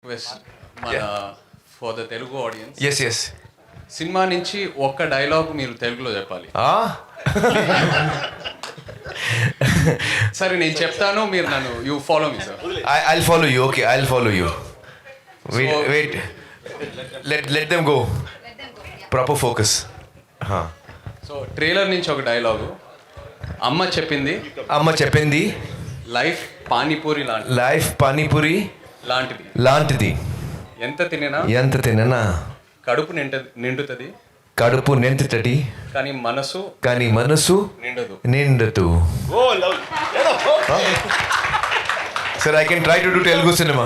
Request మన for the Telugu audience. ఎస్ cinema నుంచి ఒక్క డైలాగ్ మీరు తెలుగులో చెప్పాలి. సరే నేను చెప్తాను, మీరు నన్ను you follow me sir. I'll follow you. Okay, I'll follow you. Wait. Let them go. Proper focus. So trailer నుంచి ఒక డైలాగు. అమ్మ చెప్పింది లైఫ్ పానీపూరి లాంటిది. ఎంత తిననా కడుపు నిండుతుంది కానీ మనసు నిండదు. Sir, I can try to do Telugu cinema.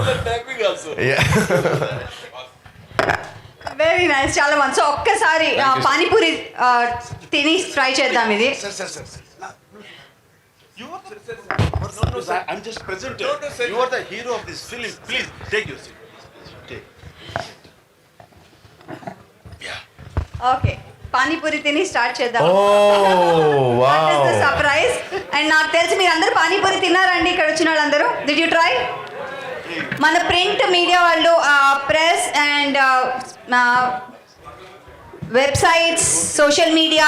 Yeah. Very nice, చాలా మంచి. సో ఒక్కసారి పానీపూరి తిని ట్రై చేద్దాం ఇది. I'm just presenting. You are the hero of this film. Please take your seat. Okay, panipuri తిని స్టార్ట్ చేద్దాం. Wow. సర్ప్రైజ్. అండ్ నాకు తెలిసి మీరు అందరూ పానీపూరి తిన్నారండి ఇక్కడ వచ్చిన వాళ్ళందరూ. Did you try? మన ప్రింట్ మీడియా వాళ్ళు, press and websites, social media,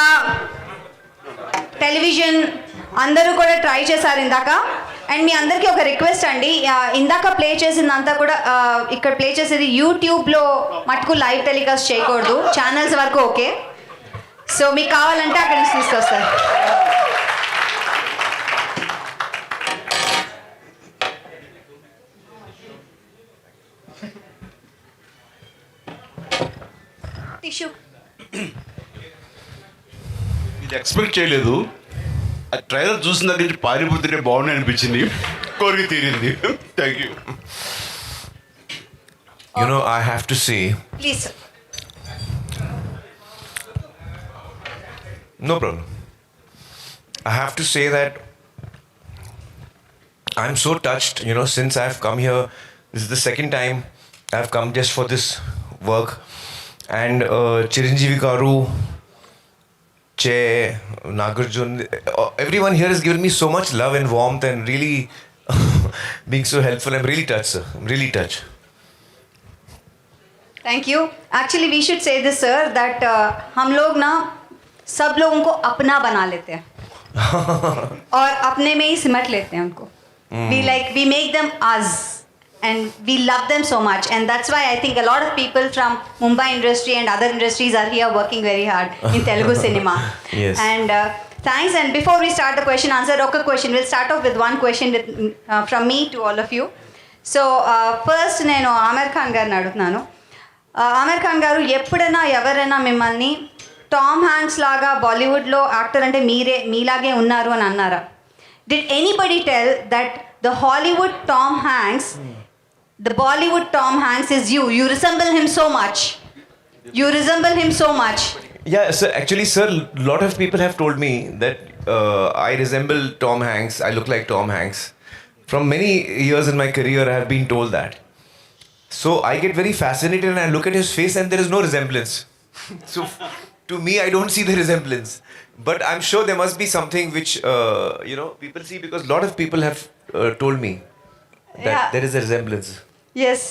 television అందరూ కూడా ట్రై చేశారు ఇందాక. అండ్ మీ అందరికీ ఒక రిక్వెస్ట్ అండి, ఇందాక ప్లే చేసిందంతా కూడా ఇక్కడ ప్లే చేసేది యూట్యూబ్లో మటుకు లైవ్ టెలికాస్ట్ చేయకూడదు, ఛానల్స్ వరకు ఓకే. సో మీకు కావాలంటే అక్కడి నుంచి తీసుకొస్తారు. టిష్యూ ఇది ఎక్స్పెక్ట్ చేయలేదు. ఆ ట్రైలర్ చూసిన దగ్గర నుంచి పారిపోతుంటే బాగుంది అనిపించింది, కోరిక తీరింది. Thank you. You know, I have to say. Please. No problem. I have to say that I'm so touched, you know, since I've come here. This is the second time I've come just for this work. And Chiranjeevi Garu, Che, Nagarjun, everyone here has given me so much love and warmth and really being so helpful. I'm really touched, sir. I'm really touched. Thank you. Actually we should say this sir that हम लोग ना सब लोगों को अपना बना लेते हैं और अपने में ही सिमट लेते हैं उनको. We make them us and we love them so much, and that's why I think a lot of people from Mumbai industry and other industries are here working very hard in Telugu cinema. Yes. And thanks. And before we start the question answer, okay, question, we'll start off with one question from me to all of you. So first నేను ఆమీర్ ఖాన్ గారిని అడుగుతున్నాను. ఆమీర్ ఖాన్ గారు, ఎప్పుడైనా ఎవరైనా మిమ్మల్ని Tom Hanks లాగా బాలీవుడ్లో actor అంటే మీలాగే ఉన్నారు అని అన్నారా? Did anybody tell that the Hollywood Tom Hanks, the Bollywood Tom Hanks is you? You resemble him so much. Yeah, sir. Actually, sir, a lot of people have told me that I resemble Tom Hanks. I look like Tom Hanks. From many years in my career, I have been told that. So I get very fascinated and I look at his face and there is no resemblance. So to me, I don't see the resemblance. But I'm sure there must be something which, you know, people see, because a lot of people have told me that there is a resemblance. Yes,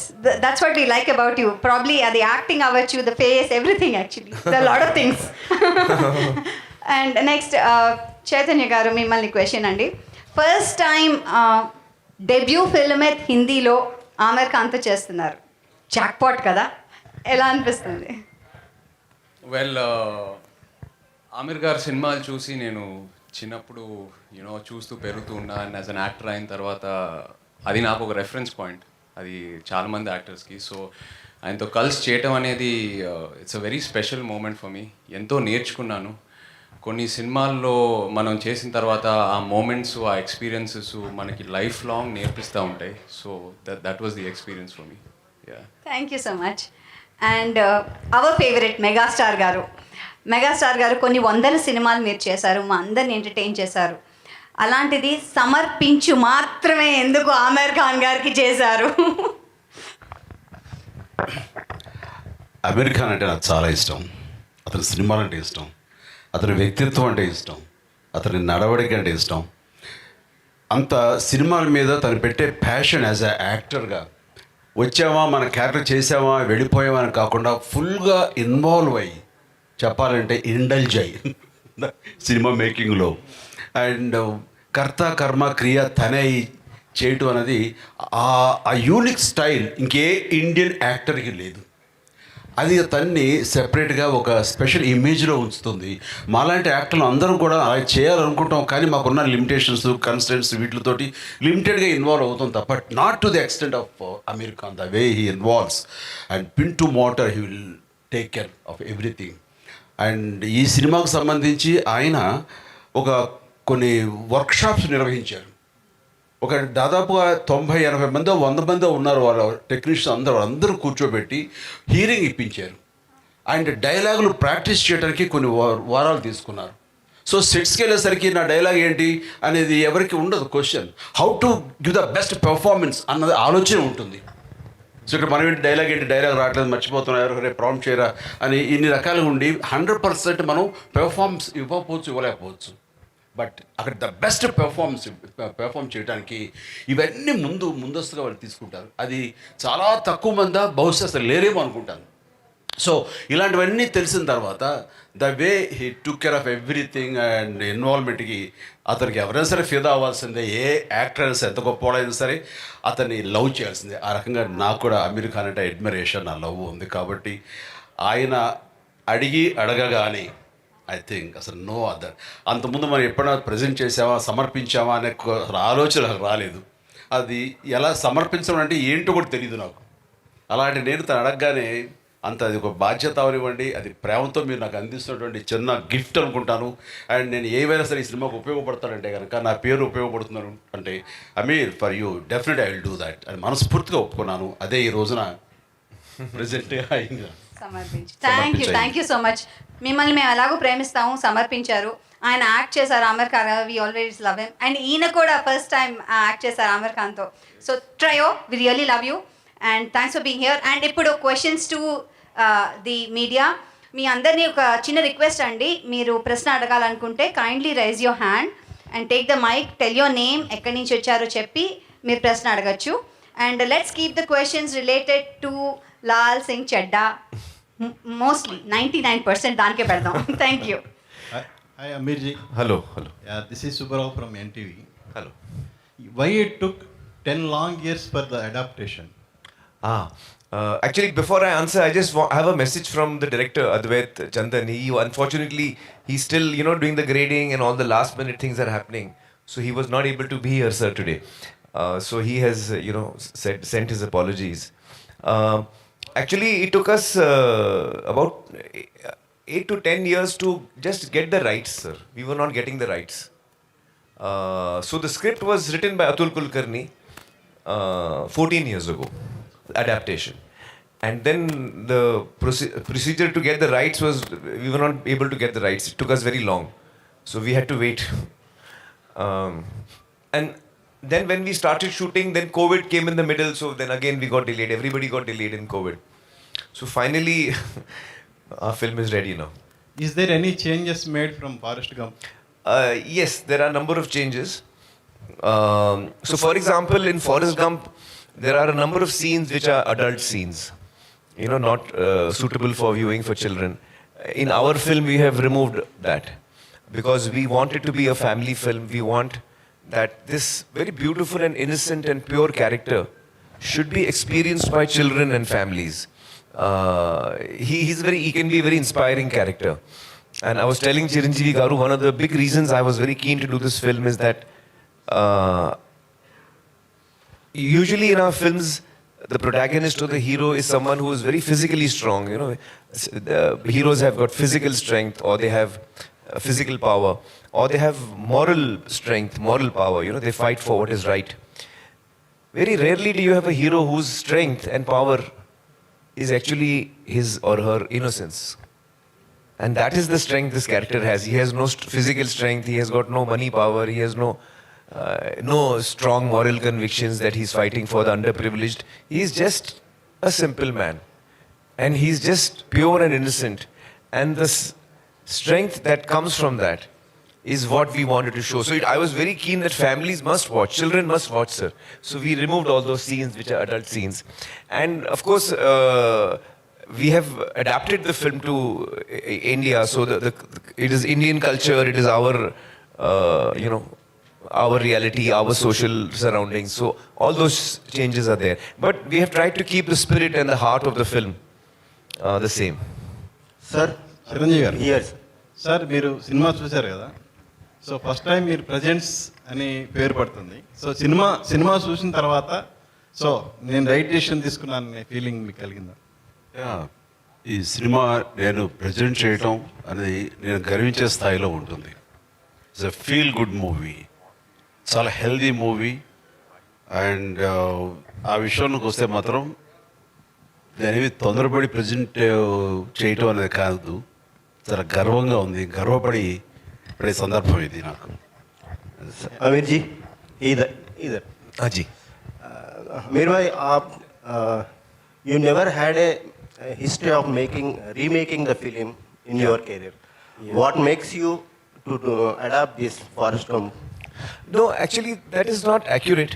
that's what we like about you. Probably the acting about you, the face, everything actually. There are a lot of things. And next, Chaitanya garu, mimmalni question andi. First time debut film at Hindilo Aamir Khan తో చేస్తున్నారు. Jackpot కదా, ఎలా అనిపిస్తుంది? Well, Aamir గారి సినిమాలు చూసి నేను చిన్నప్పుడు యూనో చూస్తూ పెరుగుతూ ఉన్నా. అండ్ యాజ్ అన్ యాక్టర్ అయిన తర్వాత అది నాకు ఒక రెఫరెన్స్ పాయింట్, అది చాలామంది యాక్టర్స్కి. సో ఆయనతో కలిసి చేయటం అనేది it's a very special moment for me. ఎంతో నేర్చుకున్నాను. కొన్ని సినిమాల్లో మనం చేసిన తర్వాత ఆ మూమెంట్స్, ఆ ఎక్స్పీరియన్సెస్ మనకి లైఫ్ లాంగ్ నేర్పిస్తూ ఉంటాయి. So that was the experience for me. Thank you so much. And our favourite megastar గారు కొన్ని వందల సినిమాలు మీరు చేశారు, మా అందరిని ఎంటర్టైన్ చేశారు. అలాంటిది సమర్పించు మాత్రమే ఎందుకు ఆమీర్ ఖాన్ గారికి చేశారు? ఆమీర్ ఖాన్ అంటే నాకు చాలా ఇష్టం. అతని సినిమాలు అంటే ఇష్టం, అతని వ్యక్తిత్వం అంటే ఇష్టం, అతని నడవడిక అంటే ఇష్టం. అంత సినిమాల మీద తను పెట్టే ప్యాషన్ యాజ్ ఎ యాక్టర్గా వచ్చామా మన క్యారెక్టర్ చేసామా వెళ్ళిపోయామా అని కాకుండా ఫుల్గా ఇన్వాల్వ్ అయ్యి చెప్పాలంటే ఇండల్జ్ అయ్యి సినిమా మేకింగ్లో అండ్ కర్త కర్మ క్రియ తనై చేయటం అనేది ఆ యూనిక్ స్టైల్ ఇంకే ఇండియన్ యాక్టర్కి లేదు. అది తన్ని సెపరేట్గా ఒక స్పెషల్ ఇమేజ్లో ఉంచుతుంది. మాలాంటి యాక్టర్లు అందరం కూడా అలా చేయాలనుకుంటాం, కానీ మాకున్న లిమిటేషన్స్ కన్స్టెంట్స్ వీటితోటి లిమిటెడ్గా ఇన్వాల్వ్ అవుతాం తప్ప not to the extent of Aamir Khan the way he involves and pin to motor he will take care of everything. And ఈ సినిమాకు సంబంధించి ఆయన ఒక కొన్ని వర్క్షాప్స్ నిర్వహించారు. ఒక దాదాపుగా 90-80 మందో 100 మందో ఉన్నారు వాళ్ళ టెక్నీషియన్స్ అందరూ కూర్చోబెట్టి హీరింగ్ ఇప్పించారు. అండ్ డైలాగులు ప్రాక్టీస్ చేయడానికి కొన్ని వారాలు తీసుకున్నారు. సో సెట్స్కి వెళ్ళేసరికి నా డైలాగ్ ఏంటి అనేది ఎవరికి ఉండదు question. How to give the best performance అన్నది ఆలోచన ఉంటుంది. సో ఇక్కడ మనం ఏంటి డైలాగ్ రావట్లేదు, మర్చిపోతున్నారు, రేపు ప్రాంప్ట్ చేయరా అని ఇన్ని రకాలుగా ఉండి 100% మనం పెర్ఫార్మెన్స్ ఇవ్వలేకపోవచ్చు. బట్ అక్కడ ద బెస్ట్ పెర్ఫామ్ చేయడానికి ఇవన్నీ ముందస్తుగా వాళ్ళు తీసుకుంటారు. అది చాలా తక్కువ మంది బహుశా అసలు లేరేమో అనుకుంటాను. సో ఇలాంటివన్నీ తెలిసిన తర్వాత the way he took care of everything and ఇన్వాల్వ్మెంట్కి అతనికి ఎవరైనా సరే ఫిదా అవ్వాల్సిందే. ఏ యాక్టర్ అయినా సరే, ఎంత గొప్పవాడైనా సరే అతన్ని లవ్ చేయాల్సిందే. ఆ రకంగా నాకు కూడా అమీర్ ఖాన్ అంటే అడ్మిరేషన్, నా లవ్ ఉంది. కాబట్టి ఆయన అడగగానే ఐ థింక్ అసలు నో అదర్. అంతకుముందు మనం ఎప్పుడైనా ప్రజెంట్ చేసామా, సమర్పించామా అనే ఆలోచన నాకు రాలేదు. అది ఎలా సమర్పించడం అంటే ఏంటో కూడా తెలియదు నాకు. అలాంటి నేను తను అడగగానే అది ఒక బాధ్యత అవనివ్వండి, అది ప్రేమతో మీరు నాకు అందిస్తున్నటువంటి చిన్న గిఫ్ట్ అనుకుంటాను. అండ్ నేను ఏవైనా సరే ఈ సినిమాకు ఉపయోగపడతానంటే కనుక, నా పేరు ఉపయోగపడుతున్నాను అంటే Aamir for you definite I will do that అని మనస్ఫూర్తిగా ఒప్పుకున్నాను. అదే ఈ రోజున ప్రెజెంట్గా ఇంకా సమర్పించి థ్యాంక్ యూ సో మచ్. మిమ్మల్ని మేము ఎలాగో ప్రేమిస్తాము, సమర్పించారు. ఆయన యాక్ట్ చేశారు Aamir Khan, we always love him. And ఈయన కూడా ఫస్ట్ టైం యాక్ట్ చేశారు ఆమిర్ ఖాన్తో. So trio, we really love you and thanks for being here. And ఇప్పుడు క్వశ్చన్స్ టు ది మీడియా. మీ అందరినీ ఒక చిన్న రిక్వెస్ట్ అండి, మీరు ప్రశ్న అడగాలనుకుంటే kindly raise your hand and take the mic, tell your name, ఎక్కడి నుంచి వచ్చారో చెప్పి మీరు ప్రశ్న అడగచ్చు. And let's keep the questions related to Lal Singh Chadha. Mostly 99% దానికే పెడదాం. Thank you. Hi Aamir ji. Hello. Yeah, this is Subarao from NTV. Hello. Why it took 10 long years for the adaptation? Actually, before I answer, I just have a message from the director, Advait Chandan. Unfortunately, he's still, doing the grading and all the last minute things are happening. So he was not able to be here, sir, today. So he has, sent his apologies. Actually, it took us about 8 to 10 years to just get the rights, sir. We were not getting the rights. So the script was written by Atul Kulkarni 14 years ago, adaptation. And then the procedure to get the rights was, we were not able to get the rights. It took us very long. So we had to wait. And then when we started shooting, then COVID came in the middle. So then again we got delayed. Everybody got delayed in COVID. So finally, our film is ready now. Is there any changes made from Forrest Gump? Yes, there are a number of changes. So for example, in Forrest Gump, there are a number of scenes which are adult scenes, not suitable for viewing for children. In our film, we have removed that because we want it to be a family film. We want that this very beautiful and innocent and pure character should be experienced by children and families. He can be a very inspiring character. And I was telling Chiranjeevi Garu, one of the big reasons I was very keen to do this film is that usually in our films, the protagonist or the hero is someone who is very physically strong. The heroes have got physical strength, or they have physical power, or they have moral strength, moral power. They fight for what is right. Very rarely do you have a hero whose strength and power is actually his or her innocence. And that is the strength this character has. He has no physical strength, he has got no money power, he has no strong moral convictions that he's fighting for the underprivileged. He's just a simple man. And he's just pure and innocent. And the strength that comes from that is what we wanted to show. So I was very keen that families must watch, children must watch, sir. So we removed all those scenes which are adult scenes. And of course, we have adapted the film to India. So it is Indian culture, it is our, our reality, our social surroundings. So all those changes are there. But we have tried to keep the spirit and the heart of the film the same. Sir Chiranjeevi గారు years sir మీరు cinema చూశారు కదా, so first time మీరు presents అని పేరు పడుతుంది. So cinema చూసిన తర్వాత సో నేను రైట్ డెసిషన్ తీసుకున్నాను అనే ఫీలింగ్ మీకు కలిగిందా? ఈ సినిమా నేను ప్రజెంట్ చేయటం అనేది నేను గర్వించే స్థాయిలో ఉంటుంది. It's a feel good movie, చాలా హెల్దీ మూవీ. అండ్ ఆ విషయానికి వస్తే మాత్రం దానివి తొందరపడి ప్రజెంట్ చేయటం అనేది కాదు, చాలా గర్వంగా ఉంది, గర్వపడి పడే సందర్భం ఇది నాకు. आमिर जी इधर हाँ जी. आमिर भाई आप you never had a history of remaking the film in your career. What makes you to adapt this Forest Gump? No, actually, that is not accurate.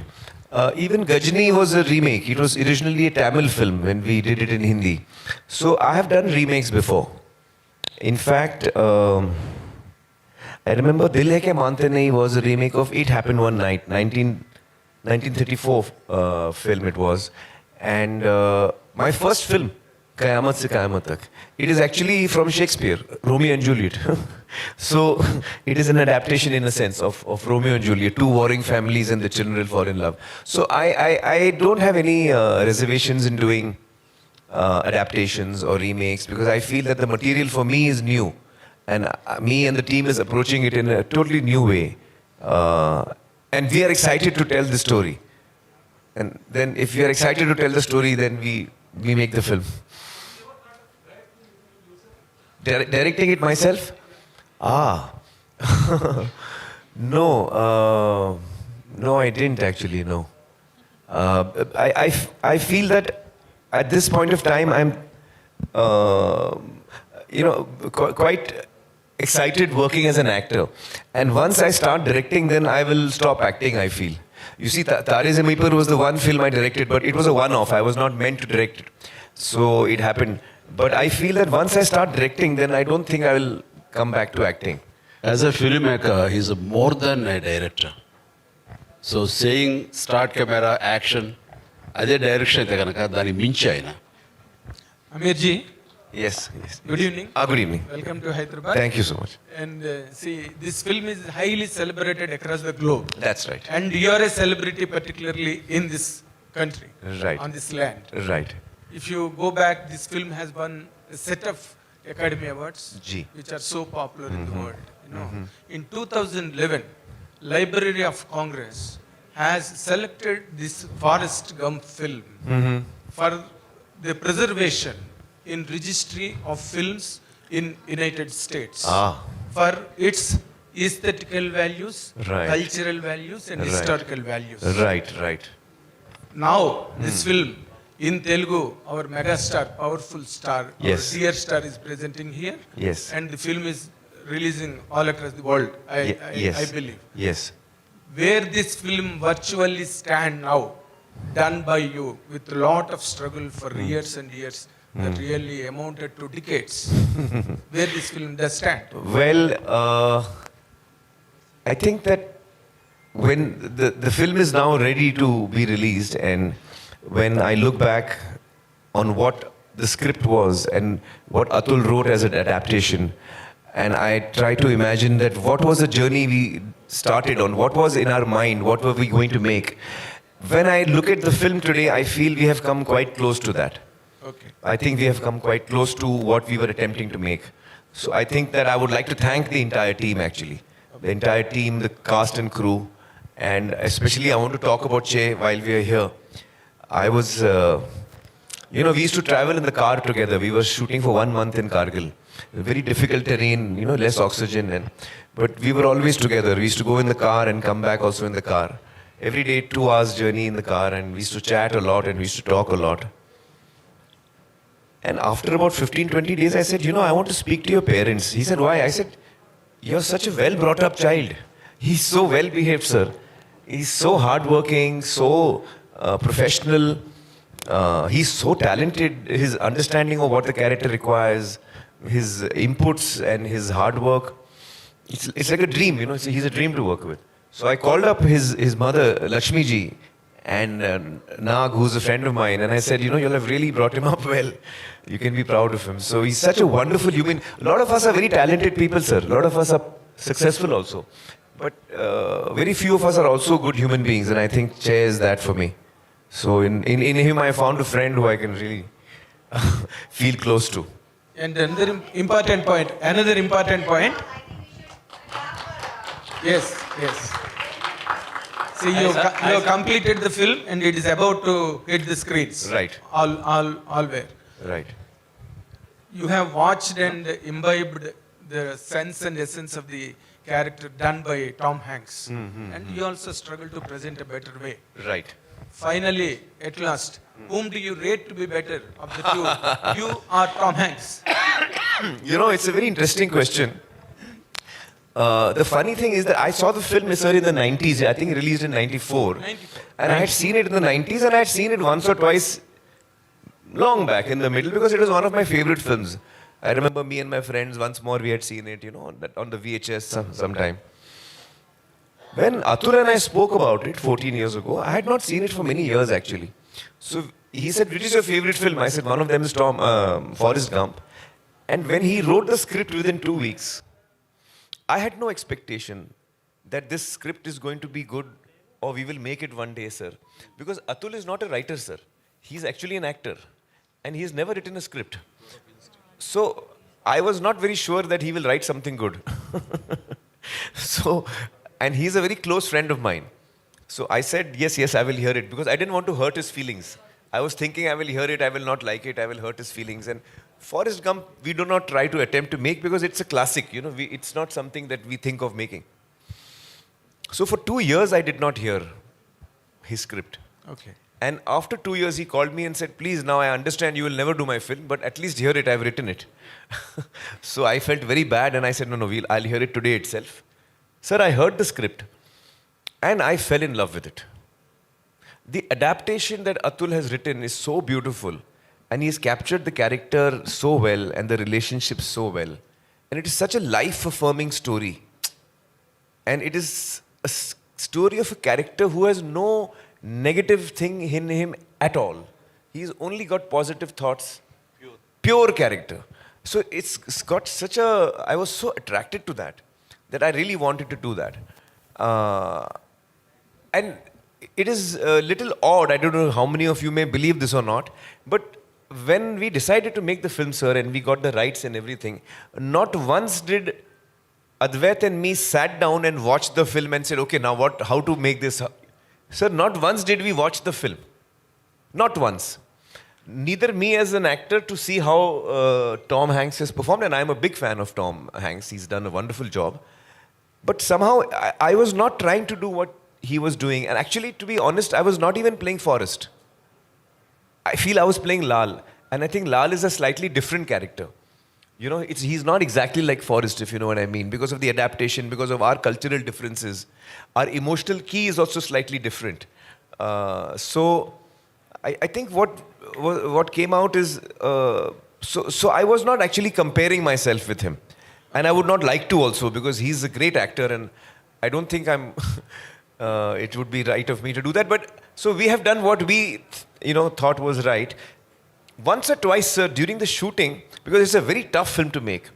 Even Gajini was a remake. It was originally a Tamil film when we did it in Hindi. So I have done remakes before. In fact, I remember Dil Hai Ke Mante Nahi was a remake of It Happened One Night, 1934 film it was. And my first film, Kayamat Se Kayamat Tak, it is actually from Shakespeare, Romeo and Juliet. So it is an adaptation in a sense of Romeo and Juliet, two warring families and the children fall in love. So I don't have any reservations in doing adaptations or remakes, because I feel that the material for me is new. And me and the team is approaching it in a totally new way. And we are excited to tell the story. And then if we are excited to tell the story, then we make the film. Directing it myself? No, I didn't actually, no. I feel that at this point of time, I'm, quite excited working as an actor. And once I start directing, then I will stop acting, I feel. You see, Tare Zameen Par was the one film I directed, but it was a one-off. I was not meant to direct it. So it happened. But I feel that once I start directing, then I don't think I will come back to acting. As a filmmaker, he's more than a director. So saying start camera, action, అదే direction అయితే కనుక దాన్ని మించి ఆయన. Aamir ji, Yes. good evening. Good evening. Welcome to Hyderabad. Thank you so much. And see, this film is highly celebrated across the globe. That's right. And you are a celebrity, particularly in this country, Right. on this land. Right. If you go back, this film has won a set of Academy Awards, Ji. which are so popular in the world. In 2011, Library of Congress has selected this Forest Gump film for the preservation in registry of films in United States for its aesthetical values, Right. cultural values, and Right. historical values. Right. Now, this film in Telugu, our megastar, powerful star, Yes. our dear star is presenting here. Yes. And the film is releasing all across the world, Yes. I believe. Yes. Where this film virtually stand now, done by you with a lot of struggle for years and years, that really amounted to decades. Where this film does stand. Well, I think that when the film is now ready to be released, and when I look back on what the script was and what Atul wrote as an adaptation, and I try to imagine that what was the journey we started on, what was in our mind, what were we going to make. When I look at the film today, I feel we have come quite close to that. Okay. I think we have come quite close to what we were attempting to make. So I think that I would like to thank the entire team, actually. The entire team, the cast and crew. And especially I want to talk about Che while we are here. I was, we used to travel in the car together. We were shooting for 1 month in Kargil. Very difficult terrain, less oxygen. But we were always together. We used to go in the car and come back also in the car. Every day, 2 hours journey in the car, and we used to chat a lot and we used to talk a lot. And after about 15-20 days, I said, I want to speak to your parents. He said, why? I said, you're such a well brought up child. He's so well behaved, sir. He's so hardworking, so professional. He's so talented. His understanding of what the character requires, his inputs and his hard work. It's like a dream, you know. He's a dream to work with. So I called up his mother, Lakshmi ji, and Nag, who's a friend of mine, and I said, you know, you'll have really brought him up well. You can be proud of him. So he's such a wonderful human. A lot of us are very talented people, sir. A lot of us are successful also. But very few of us are also good human beings, and I think Che is that for me. So in him I found a friend who I can really feel close to. And another important point. Yes. See, you have completed the film and it is about to hit the screens. Right. All where. Right. You have watched and imbibed the sense and essence of the character done by Tom Hanks. And you also struggle to present a better way. Right. Finally, at last, whom do you rate to be better of the two? You or Tom Hanks? You know, it's a very interesting question. The funny thing is that I saw the film, sir, in the 90s. I think released in 94. And I had seen it in the 90s, and I had seen it once or twice long back in the middle because it was one of my favorite films. I remember me and my friends, once more we had seen it, you know, on the VHS sometime. When Atul and I spoke about it 14 years ago, I had not seen it for many years actually. So he said, which is your favorite film? I said, one of them is Forrest Gump. And when he wrote the script within 2 weeks, I had no expectation that this script is going to be good or we will make it one day, sir. Because Atul is not a writer, sir. He's actually an actor. And he has never written a script. So I was not very sure that he will write something good. And he's a very close friend of mine. So I said, yes, I will hear it. Because I didn't want to hurt his feelings. I was thinking I will hear it, I will not like it, I will hurt his feelings. And Forrest Gump, we do not try to attempt to make because it's a classic. You know, it's not something that we think of making. So for 2 years, I did not hear his script. Okay. And after 2 years, he called me and said, please, now I understand you will never do my film, but at least hear it, I've written it. So I felt very bad and I said, no, I'll hear it today itself. Sir, I heard the script and I fell in love with it. The adaptation that Atul has written is so beautiful and he has captured the character so well and the relationship so well. And it is such a life-affirming story. And it is a story of a character who has no negative thing in him at all. He's only got positive thoughts. Pure character. So it's got such a... I was so attracted to that I really wanted to do that. And it is a little odd. I don't know how many of you may believe this or not. But when we decided to make the film, sir, and we got the rights and everything, not once did Advait and me sat down and watched the film and said, okay, now how to make this? Sir, not once did we watch the film. Not once. Neither me as an actor to see how Tom Hanks has performed, and I'm a big fan of Tom Hanks. He's done a wonderful job. But somehow I was not trying to do what he was doing. And actually, to be honest, I was not even playing Forrest. I feel I was playing Laal. And I think Laal is a slightly different character. You know, he's not exactly like Forrest, if you know what I mean, because of the adaptation, because of our cultural differences. Our emotional key is also slightly different. So I think what came out is, so I was not actually comparing myself with him. And I would not like to also, because he's a great actor and I don't think it would be right of me to do that. But so we have done what we, thought was right. Once or twice, sir, during the shooting, because it's a very tough film to make.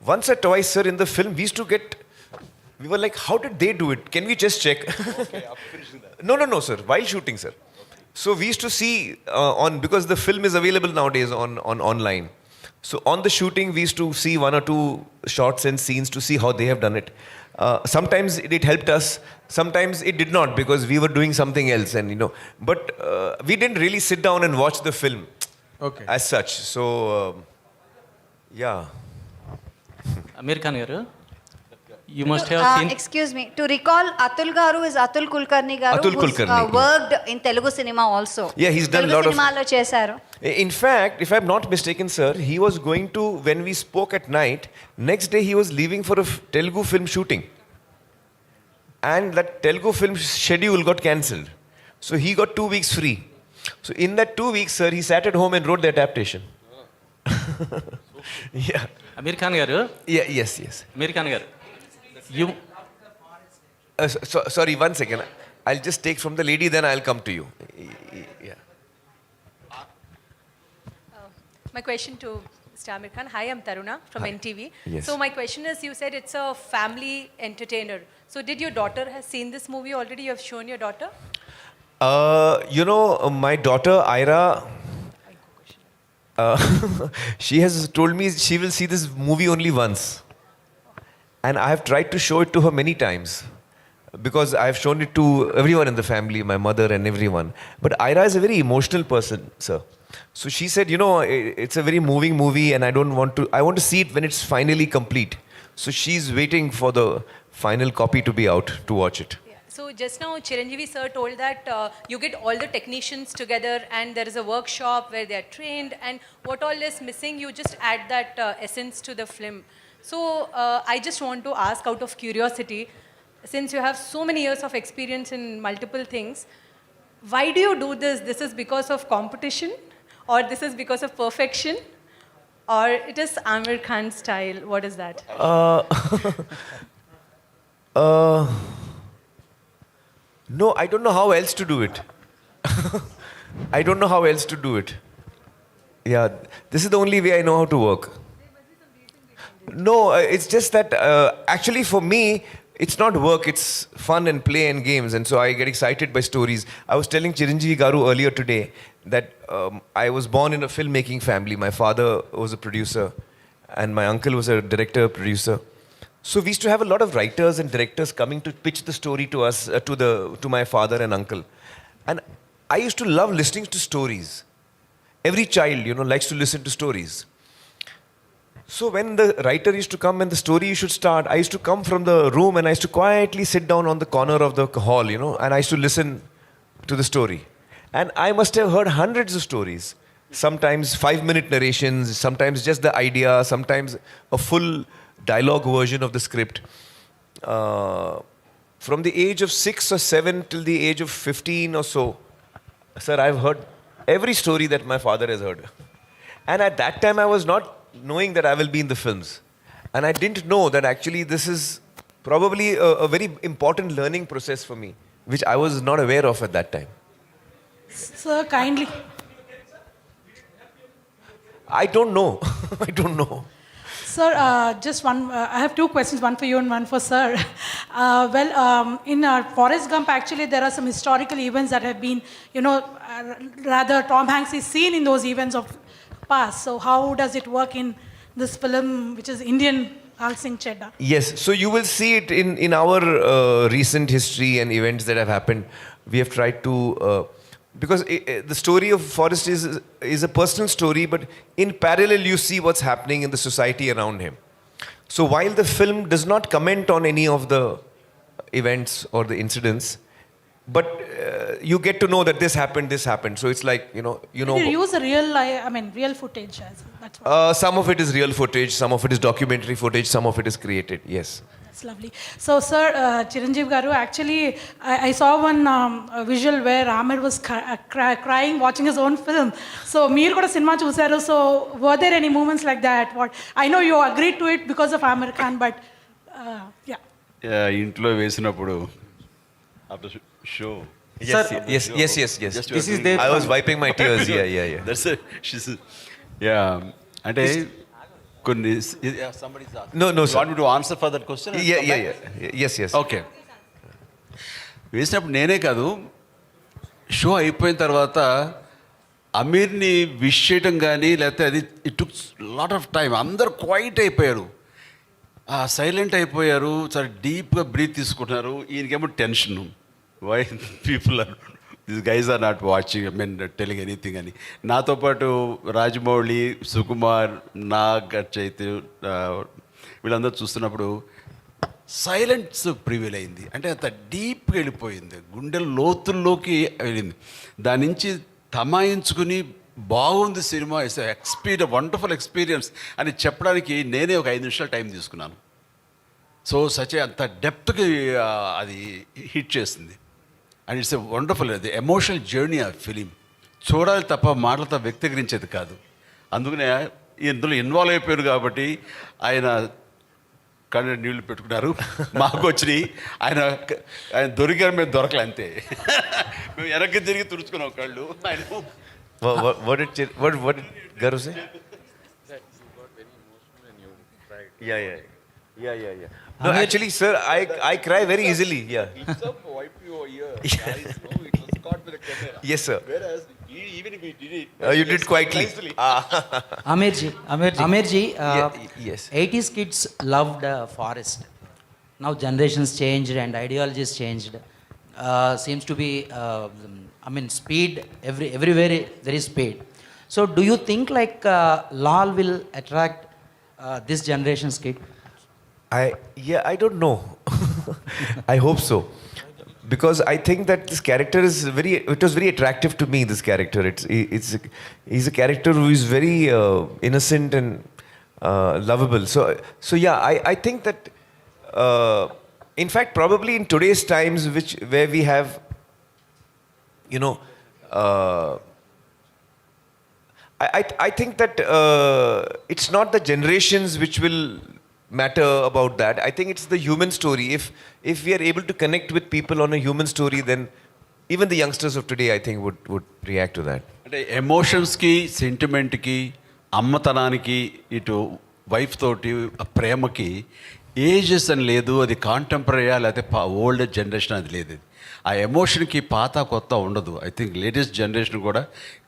Once or twice, sir, in the film, we were like, how did they do it? Can we just check? Okay, after finishing that. No, sir, while shooting, sir. So we used to see because the film is available nowadays online. So on the shooting, we used to see 1 or 2 shots and scenes to see how they have done it. Sometimes it helped us. Sometimes it did not because we were doing something else. And but we didn't really sit down and watch the film as such. So, yeah. Aamir Khan garu, You must have seen. Excuse me. To recall, Atul Garu is Atul Kulkarni Garu, Atul who's Kulkarni, yeah. worked in Telugu cinema also. Yeah, he's done a lot of- Telugu cinema lo chesaru. In fact, if I'm not mistaken, sir, he was going to, when we spoke at night, next day he was leaving for a Telugu film shooting. And that Telugu film schedule got cancelled. So he got 2 weeks free. So in that 2 weeks, sir, he sat at home and wrote the adaptation. Yeah. Aamir Khan garu. Yeah, yes, yes. Aamir Khan garu. You. Sorry, 1 second. I'll just take from the lady, then I'll come to you. Yeah. My question to Mr. Aamir Khan. Hi, I'm Taruna from Hi. NTV. Yes. So my question is, you said it's a family entertainer. So did your daughter has seen this movie already? You have shown your daughter? My daughter Ira, she has told me she will see this movie only once. And I have tried to show it to her many times. Because I have shown it to everyone in the family, my mother and everyone. But Ira is a very emotional person, sir. So she said, it's a very moving movie and I want to see it when it's finally complete. So she's waiting for the final copy to be out to watch it. Yeah. So just now Chiranjeevi sir told that you get all the technicians together and there is a workshop where they are trained, and what all is missing, you just add that essence to the film. So I just want to ask out of curiosity, since you have so many years of experience in multiple things, why do you do this? This is because of competition, or this is because of perfection, or it is Aamir Khan style? What is that? No, I don't know how else to do it. I don't know how else to do it. Yeah, this is the only way I know how to work. No, it's just that actually for me, it's not work, it's fun and play and games. And so I get excited by stories. I was telling Chiranjeevi Garu earlier today that I was born in a filmmaking family. My father was a producer and my uncle was a director, producer. So we used to have a lot of writers and directors coming to pitch the story to us, to my father and uncle. And I used to love listening to stories. Every child, likes to listen to stories. So when the writer used to come and the story should start, I used to come from the room and I used to quietly sit down on the corner of the hall, and I used to listen to the story. And I must have heard hundreds of stories. Sometimes 5-minute narrations, sometimes just the idea, sometimes a full dialogue version of the script. From the age of 6 or 7 till the age of 15 or so, sir, I've heard every story that my father has heard. And at that time, I was not knowing that I will be in the films. And I didn't know that actually this is probably a very important learning process for me, which I was not aware of at that time. Sir, kindly. I don't know. I don't know. Sir, just one, I have two questions, one for you and one for sir. In Forrest Gump, actually, there are some historical events that have been, rather Tom Hanks is seen in those events of past. So how does it work in this film, which is Indian Laal Singh Chaddha? Yes, so you will see it in our recent history and events that have happened. We have tried to, because the story of Forrest is a personal story, but in parallel you see what's happening in the society around him. So while the film does not comment on any of the events or the incidents, but you get to know that this happened. So it's like, You use a real footage. That's what. Some of it is real footage, some of it is documentary footage, some of it is created, yes. That's lovely. So, sir, Chiranjeevi Garu, actually, I saw one visual where Aamir was crying watching his own film. So, meer kuda cinema chusaru. So, were there any moments like that? I know you agreed to it because of Aamir Khan, but yeah. ఇంట్లో వేసినప్పుడు after show. Yes. This is there. I was wiping my tears. Yeah. That's it. అంటే కొన్ని somebody's asking. No, You sir. want me to answer for that question? Yeah. Yes. Okay వేసినప్పుడు నేనే కాదు, show అయిపోయిన తర్వాత అమీర్ని wish చేయటం కానీ లేకపోతే అది it took lot of time. అందరు క్వైట్ అయిపోయారు, సైలెంట్ అయిపోయారు, చాలా డీప్గా బ్రీత్ తీసుకుంటున్నారు. ఈయనకేమో tension, why people are this guys are not watching telling anything అని. నాతో పాటు రాజమౌళి, సుకుమార్, నాగ చైతన్య వీళ్ళందరూ చూస్తున్నప్పుడు సైలెన్స్ ప్రివేల్ అయింది. అంటే అంత డీప్గా వెళ్ళిపోయింది, గుండె లోతుల్లోకి వెళ్ళింది. దాని నుంచి తమాయించుకుని బాగుంది సినిమా, ఇట్స్ వండర్ఫుల్ ఎక్స్పీరియన్స్ అని చెప్పడానికి నేనే ఒక 5 నిమిషాలు టైం తీసుకున్నాను. సో అంత డెప్త్కి అది హిట్ చేసింది. అండ్ ఇట్స్ ఎ వండర్ఫుల్, అది ఎమోషనల్ జర్నీ ఆ ఫిలిం. చూడాలి తప్ప మాటలతో వ్యక్తీకరించేది కాదు. అందుకనే ఇందులో ఇన్వాల్వ్ అయిపోయారు కాబట్టి ఆయన కళ్ళు నీళ్లు పెట్టుకున్నారు, మాకు వచ్చినాయి. ఆయన దొరికారు, మేము దొరకలే అంతే. మేము వెనక్కి తిరిగి తుడుచుకున్నాం కళ్ళు. ఆయన What did Garu say? Yeah. No, actually, sir, I cry very easily. Yeah. Wipe your ear. Guys, no, it was caught with a camera. Yes, sir. Whereas even if we did it, You did quietly. Aamir ji, Yes. 80s kids loved forest. Now generations changed and ideologies changed. Seems to be, speed, everywhere there is speed. So do you think like Laal will attract this generation's kid? I don't know. I hope so. Because I think that this character is it was very attractive to me, this character. He's a character who is very innocent and lovable. So yeah, I think that, in fact, probably in today's times, where we have, I think that it's not the generations which will matter about that. I think it's the human story. If we are able to connect with people on a human story, then even the youngsters of today, I think, would react to that. అంటే ఎమోషన్స్కి, సెంటిమెంట్కి, అమ్మతనానికి, ఇటు wife తోటి ఆ ప్రేమకి ages అని లేదు. అది కాంటెంపరీయా లేకపోతే old generation అది లేదు. ఆ ఎమోషన్కి పాత కొత్త ఉండదు. ఐ థింక్ లేటెస్ట్ జనరేషన్ కూడా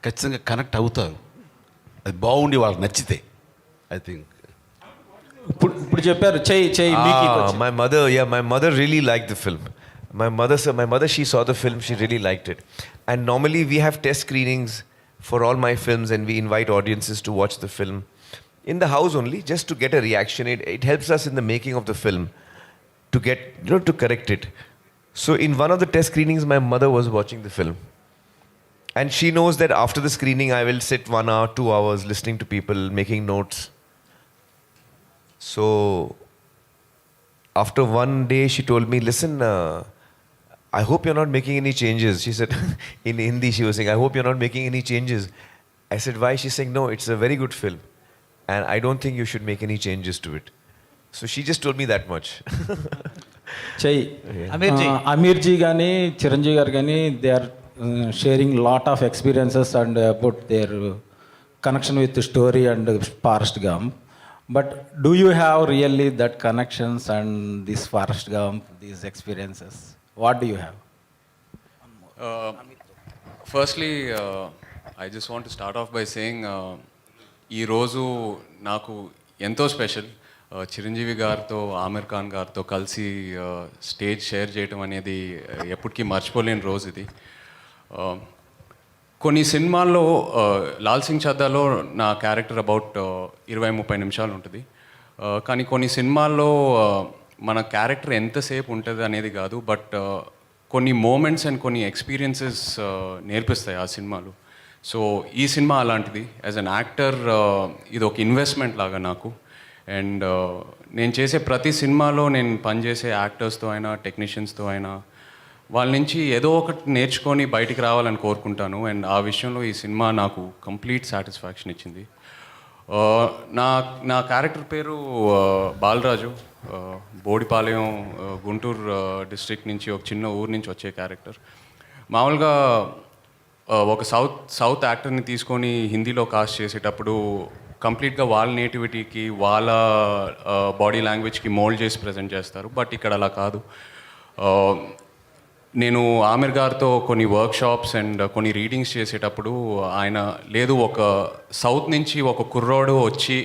ఖచ్చితంగా కనెక్ట్ అవుతారు, అది బాగుండి వాళ్ళకి నచ్చితే. ఐ థింక్ ఇప్పుడు చెప్పారు చెయ్యి my mother really liked the film. My mother, she saw the film, she really liked it. And normally we have test screenings for all my films, and we invite audiences to watch the film in the house only, just to get a reaction. It helps us in the making of the film to get, to correct it. So in one of the test screenings, my mother was watching the film, and she knows that after the screening I will sit 1 hour, 2 hours listening to people, making notes. So after one day she told me, listen, I hope you're not making any changes. She said, in Hindi she was saying, I hope you're not making any changes. I said, why? She's saying, no, it's a very good film and I don't think you should make any changes to it. So she just told me that much. చెయ్యి. Aamir G కానీ చిరంజీవి గారు కానీ they are sharing lot of experiences and about their connection with story and Forrest But do you have really that connections and this forest gump, these experiences? What do you have? Firstly, I just want to start off by saying, ఈ రోజు నాకు ఎంతో special. Chiranjeevi గారితో, ఆమిర్ ఖాన్ గారితో కలిసి stage share చేయడం అనేది ఎప్పటికీ మర్చిపోలేని రోజు ఇది. కొన్ని సినిమాల్లో, లాల్ సింగ్ చద్దాలో నా క్యారెక్టర్ అబౌట్ 20-30 నిమిషాలు ఉంటుంది. కానీ కొన్ని సినిమాల్లో మన క్యారెక్టర్ ఎంతసేపు ఉంటుంది అనేది కాదు, బట్ కొన్ని మూమెంట్స్ అండ్ కొన్ని ఎక్స్పీరియన్సెస్ నేర్పిస్తాయి ఆ సినిమాలు. సో ఈ సినిమా అలాంటిది. యాజ్ అన్ యాక్టర్ ఇది ఒక ఇన్వెస్ట్మెంట్ లాగా నాకు. అండ్ నేను చేసే ప్రతి సినిమాలో నేను పనిచేసే యాక్టర్స్తో అయినా, టెక్నీషియన్స్తో అయినా, వాళ్ళ నుంచి ఏదో ఒకటి నేర్చుకొని బయటికి రావాలని కోరుకుంటాను. అండ్ ఆ విషయంలో ఈ సినిమా నాకు కంప్లీట్ సాటిస్ఫాక్షన్ ఇచ్చింది. నా క్యారెక్టర్ పేరు బాలరాజు. బోడిపాలెం, గుంటూరు డిస్ట్రిక్ట్ నుంచి, ఒక చిన్న ఊరు నుంచి వచ్చే క్యారెక్టర్. మామూలుగా ఒక సౌత్ యాక్టర్ని తీసుకొని హిందీలో కాస్ట్ చేసేటప్పుడు కంప్లీట్గా వాళ్ళ నేటివిటీకి, వాళ్ళ బాడీ లాంగ్వేజ్కి మోల్డ్ చేసి ప్రజెంట్ చేస్తారు. బట్ ఇక్కడ అలా కాదు. నేను ఆమిర్ గారితో కొన్ని వర్క్షాప్స్ అండ్ కొన్ని రీడింగ్స్ చేసేటప్పుడు ఆయన లేదు, ఒక సౌత్ నుంచి ఒక కుర్రోడు వచ్చి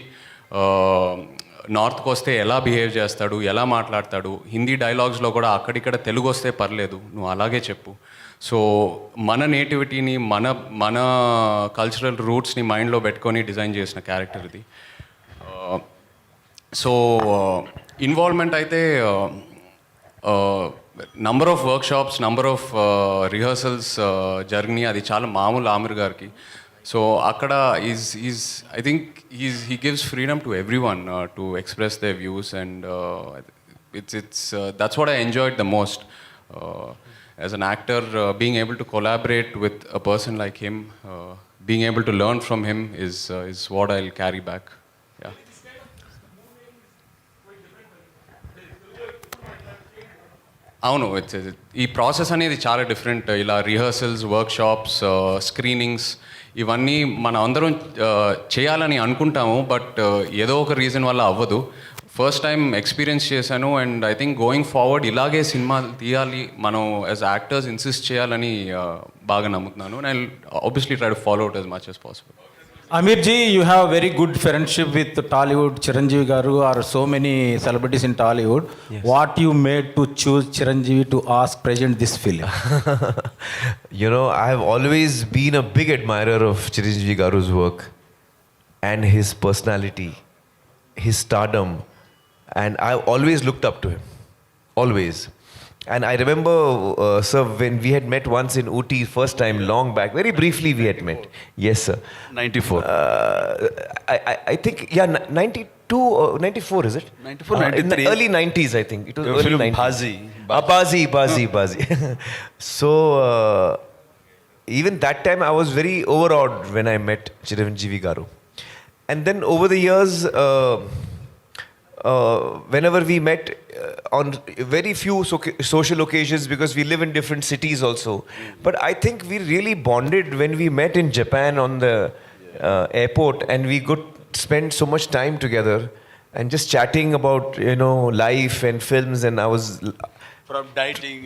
నార్త్కి వస్తే ఎలా బిహేవ్ చేస్తాడు, ఎలా మాట్లాడతాడు, హిందీ డైలాగ్స్లో కూడా అక్కడిక్కడ తెలుగు వస్తే పర్లేదు, నువ్వు అలాగే చెప్పు. సో మన నేటివిటీని, మన కల్చరల్ రూట్స్ని మైండ్లో పెట్టుకొని డిజైన్ చేసిన క్యారెక్టర్ ఇది. సో ఇన్వాల్వ్మెంట్ అయితే number of workshops, number of rehearsals జరిగినాయి. అది చాలా మామూలు ఆమిర్ గారికి. సో అక్కడ is I think he gives freedom to every one to express they views, and it's that's what I enjoyed the most as an actor, being able to collaborate with a person like him, being able to learn from him is what I'll carry back. Yeah. అవును, ఈ process అనేది చాలా different. ఇలా rehearsals, workshops, screenings ఇవన్నీ మనం అందరం చేయాలని అనుకుంటాము, బట్ ఏదో ఒక రీజన్ వల్ల అవ్వదు. ఫస్ట్ టైం ఎక్స్పీరియన్స్ చేశాను, and I think going forward ఇలాగే సినిమా తీయాలి, మనం యాజ్ యాక్టర్స్ ఇన్సిస్ట్ చేయాలని బాగా నమ్ముతున్నాను. And I obviously try to follow it as much as possible. Aamir ji, you have very good friendship with Tollywood, Chiranjeevi garu, or so many celebrities in Tollywood. Yes. What you made to choose Chiranjeevi to ask present this film? You know, I have always been a big admirer of Chiranjeevi garu's work and his personality, his stardom, and I've always looked up to him. Always. And I remember, sir, when we had met once in Ooty, first time, long back, very briefly we had met. Yes, sir. 94. I think, yeah, 92 or 94, is it? 94, in the 93. early 90s, I think. It was Your early film 90s. Bazi. So, even that time, I was very overawed when I met Chiranjeevi garu. And then over the years, whenever we met on very few social occasions, because we live in different cities also, but I think we really bonded when we met in Japan on the airport, and we could spend so much time together and just chatting about, you know, life and films, and I was From dieting.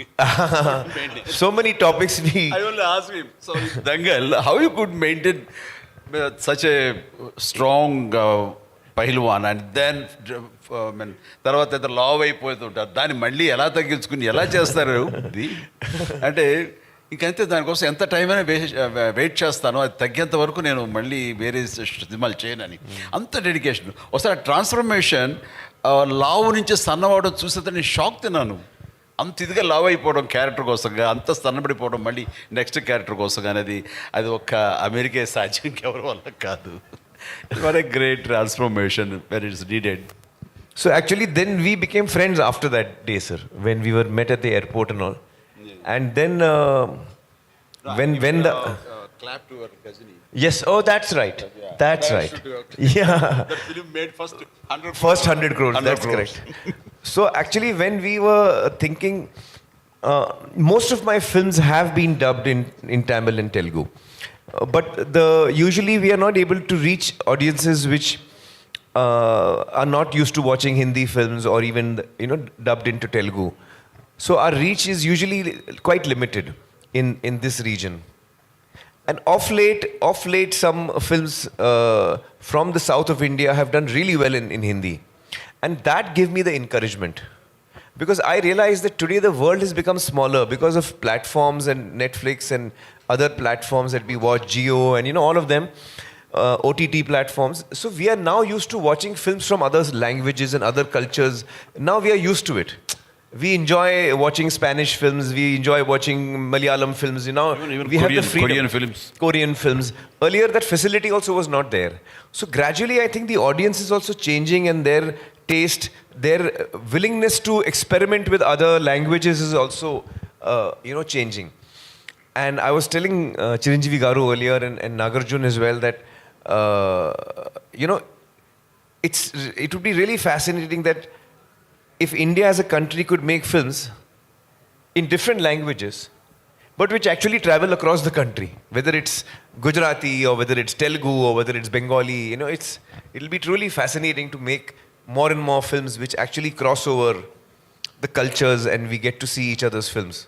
so many topics we I will ask him, sorry, Dangal, how you could maintain such a strong pahalwan and then తర్వాత అయితే లావ్ అయిపోతుంటారు, దాన్ని మళ్ళీ ఎలా తగ్గించుకుని ఎలా చేస్తారు ఇది అంటే ఇంకంతే. దానికోసం ఎంత టైం అయినా వెయిట్ చేస్తాను, అది తగ్గేంత వరకు నేను మళ్ళీ వేరే సినిమాలు చేయనని, అంత డెడికేషన్. ఒకసారి ట్రాన్స్ఫర్మేషన్ లావు నుంచి సన్నవడం చూసేది నేను షాక్ తిన్నాను. అంత ఇదిగా లావ్ అయిపోవడం క్యారెక్టర్ కోసంగా, అంత సన్నబడిపోవడం మళ్ళీ నెక్స్ట్ క్యారెక్టర్ కోసంగా అనేది అది ఒక్క అమెరికే సాధ్యం, ఎవరి వల్ల కాదు. What a great transformation when it's needed. So actually then we became friends after that day, sir, when we were met at the airport and all. Yeah. And then when the clap to her Gajini. Yes, oh that's right. Yeah. That's right. Yeah. That film made first 100 crores. 100 that's crores. Correct. So actually when we were thinking, most of my films have been dubbed in Tamil and Telugu. But usually we are not able to reach audiences which are not used to watching Hindi films or even, you know, dubbed into Telugu. So our reach is usually quite limited in this region. And of late some films from the south of India have done really well in Hindi. And that gave me the encouragement. Because I realized that today the world has become smaller because of platforms and Netflix and other platforms that we watch, Jio and, you know, all of them, OTT platforms. So we are now used to watching films from other languages and other cultures. Now we are used to it. We enjoy watching Spanish films, we enjoy watching Malayalam films, you know. Even we have the freedom. Korean films. Earlier that facility also was not there. So gradually I think the audience is also changing, and their taste, their willingness to experiment with other languages is also, you know, changing. And I was telling Chiranjeevi garu earlier and Nagarjun as well that, you know, it would be really fascinating that if India as a country could make films in different languages, but which actually travel across the country, whether it's Gujarati or whether it's Telugu or whether it's Bengali, you know, it'll be truly fascinating to make more and more films which actually cross over the cultures and we get to see each other's films.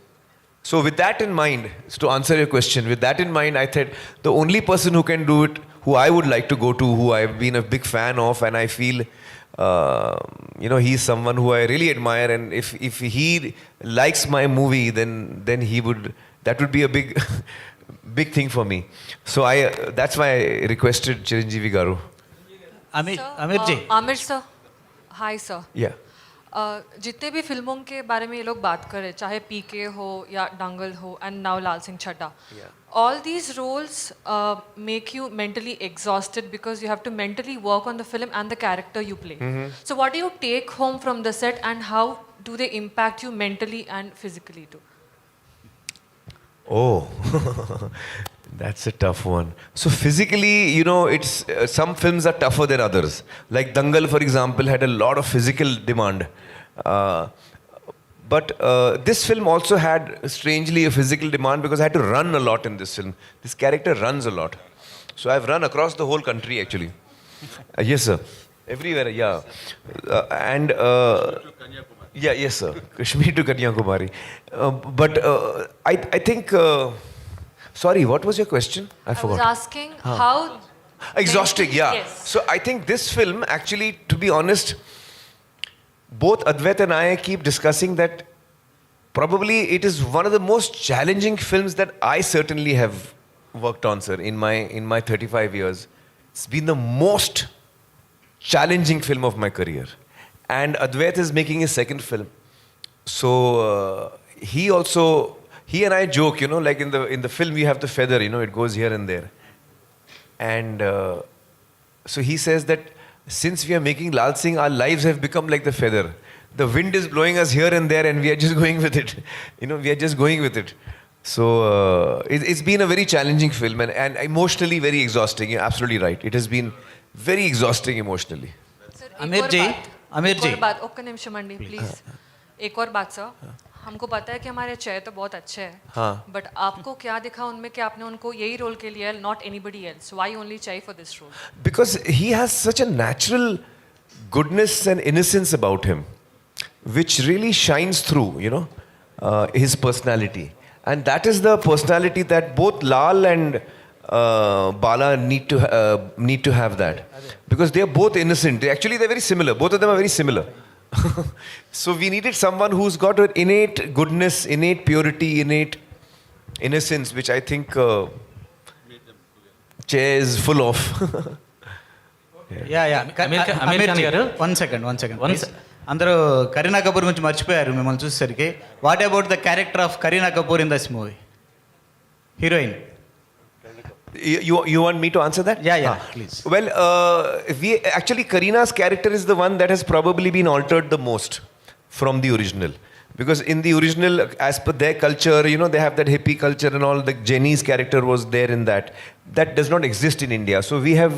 So with that in mind, to answer your question, with that in mind, I thought the only person who can do it, who I would like to go to, who I've been a big fan of, and I feel, you know, he's someone who I really admire, and if he likes my movie, then he would, that would be a big thing for me. So that's why I requested Chiranjeevi garu. Aamir ji. Aamir sir, hi sir. Yeah. जितने भी फिल्मों के बारे में ये लोग बात कर रहे हैं, चाहे पीके हो या दंगल हो and now Laal Singh Chaddha, all these roles make you mentally exhausted because you have to mentally work on the film and the character you play. So what do you take home from the set and how do they impact you mentally and physically too? Oh, that's a tough one. So physically, you know, it's some films are tougher than others. Like Dangal, for example, had a lot of physical demand. But this film also had strangely a physical demand because I had to run a lot in this film. This character runs a lot. So I've run across the whole country actually. Yes, sir. Everywhere, yeah. And yes, sir. Kashmir to Kanyakumari. But I think. Sorry, what was your question? I forgot. Was asking how. Exhausting, yeah. Yes. So I think this film, actually, to be honest, both Advait and I keep discussing that probably it is one of the most challenging films that I certainly have worked on, sir, in my 35 years. It's been the most challenging film of my career. And Advait is making his second film. So he and I joke, you know, like in the film we have the feather, you know, it goes here and there. And so he says that since we are making Laal Singh, our lives have become like the feather. The wind is blowing us here and there and we are just going with it. You know, we are just going with it. So it's been a very challenging film and emotionally very exhausting. You're absolutely right. It has been very exhausting emotionally. Sir, Aamir ji, एक और बात, okay निमिषम अंडी please. एक और बात sir, हमको पता है कि हमारे चेहरे तो बहुत अच्छे हैं, हाँ. बट आपको क्या दिखा उनमें कि आपने उनको यही रोल के लिए, not anybody else? Why only Chai for this role? Because he has such a natural goodness and innocence about him, which really shines through, you know, his personality. And that is the personality that both Laal and Bala need to have that. Because they are both innocent. They're very similar. Both of them are very similar. So we needed someone who's got an innate goodness, innate purity, innate innocence, which I think Che is full of. Aamir Khan గారు one second అందరూ కరీనా కపూర్ గురించి మర్చిపోయారు మిమ్మల్ని చూసేసరికి. What about the character of Kareena Kapoor in this movie, heroine? You want me to answer that? Yeah, please. Well, Kareena's character is the one that has probably been altered the most from the original. Because in the original, as per their culture, you know, they have that hippie culture and all. The Jenny's character was there in that. That does not exist in India. So we have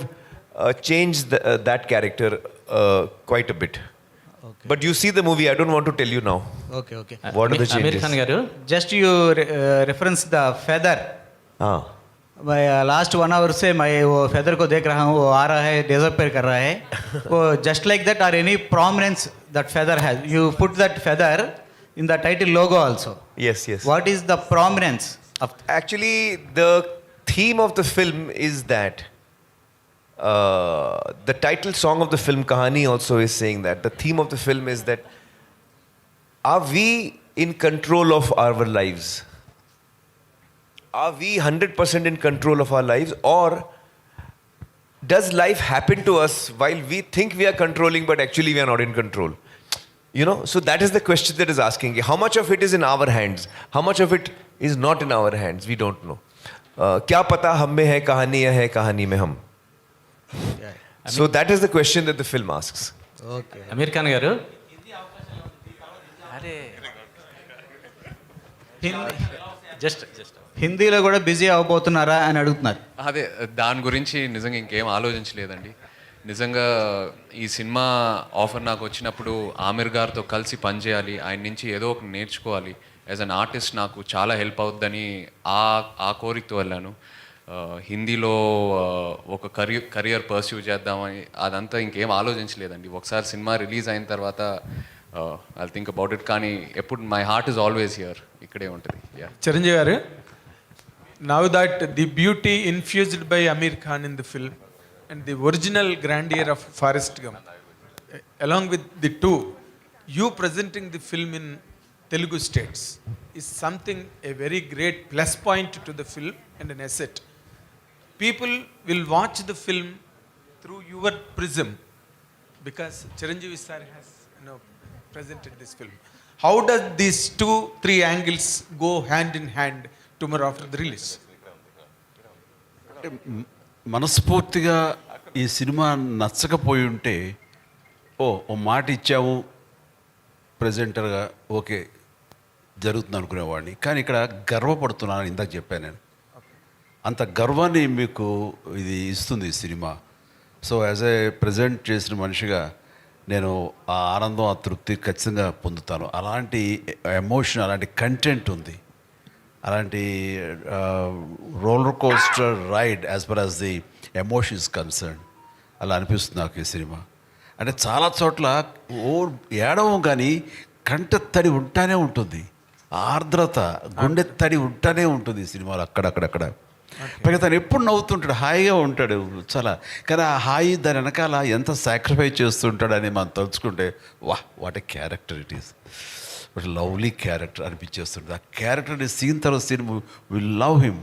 changed that character quite a bit. Okay. But you see the movie, I don't want to tell you now. Okay. What are the changes? Aamir Khan garu, just you reference the feather. मैं last 1 our से मैं वो feather को देख रहा हूँ, वो आ रहा है, डिसअपियर कर रहा है. वो just like that are any prominence that feather has, you put that feather in the title logo also. Yes. What is the prominence of? Actually, the theme of the film is that the title song of the film Kahani also is saying that. The theme of the film is that are we in control of our lives? Are we 100% in control of our lives, or does life happen to us while we think we are controlling but actually we are not in control? You know, so that is the question that is asking. How much of it is in our hands? How much of it is not in our hands? We don't know. क्या पता हम में है कहानी या है कहानी में हम? So that is the question that the film asks. Okay. Aamir Khan గారు, జస్ట్ హిందీలో కూడా బిజీ అవబోతున్నారా అని అడుగుతున్నారు. అదే దాని గురించి నిజంగా ఇంకేం ఆలోచించలేదండి. నిజంగా ఈ సినిమా ఆఫర్ నాకు వచ్చినప్పుడు ఆమిర్ గారితో కలిసి పనిచేయాలి, ఆయన నుంచి ఏదో ఒకటి నేర్చుకోవాలి, యాజ్ అన్ ఆర్టిస్ట్ నాకు చాలా హెల్ప్ అవుద్దని ఆ కోరికతో వెళ్ళాను. హిందీలో ఒక కెరియర్ పర్స్యూ చేద్దామని అదంతా ఇంకేం ఆలోచించలేదండి. ఒకసారి సినిమా రిలీజ్ అయిన తర్వాత ఐ థింక్ అబౌట్ ఇట్. కానీ ఎప్పుడు my heart is always here, ఇక్కడే ఉంటుంది. చిరంజీవి గారు, now that the beauty infused by Aamir Khan in the film and the original grandeur of Forrest Gump, along with the two, you presenting the film in Telugu states is something, a very great plus point to the film and an asset. People will watch the film through your prism because Chiranjeevi sir has, presented this film. How does these 2-3 angles go hand in hand tomorrow after the release? మనస్ఫూర్తిగా ఈ cinema నచ్చకపోయి ఉంటే ఓ మాట ఇచ్చాము ప్రజెంటర్గా okay జరుగుతుంది అనుకునేవాడిని. కానీ ఇక్కడ గర్వపడుతున్నాను, ఇందాక చెప్పాను నేను. అంత గర్వాన్ని మీకు ఇది ఇస్తుంది ఈ cinema. So as a present చేసిన మనిషిగా నేను ఆ ఆనందం, ఆ తృప్తి ఖచ్చితంగా పొందుతాను. అలాంటి ఎమోషన్, అలాంటి కంటెంట్ ఉంది, అలాంటి roller coaster ride as per as the emotion is concern. అలా అనిపిస్తుంది నాకు ఈ సినిమా. అంటే చాలా చోట్ల ఏడవం కానీ కంట తడి ఉంటానే ఉంటుంది, ఆర్ద్రత గుండె తడి ఉంటానే ఉంటుంది ఈ సినిమాలో అక్కడక్కడక్కడ. పైగా తను ఎప్పుడు నవ్వుతుంటాడు, హాయిగా ఉంటాడు చాలా. కానీ ఆ హాయి దాని వెనకాల ఎంత సాక్రిఫైస్ చేస్తుంటాడని మనం తలుచుకుంటే what a character it is, but lovely character అనిపించేస్తుంది. ఆ క్యారెక్టర్ని సీన్ తర్వాత సీన్ విల్ లవ్ హిమ్,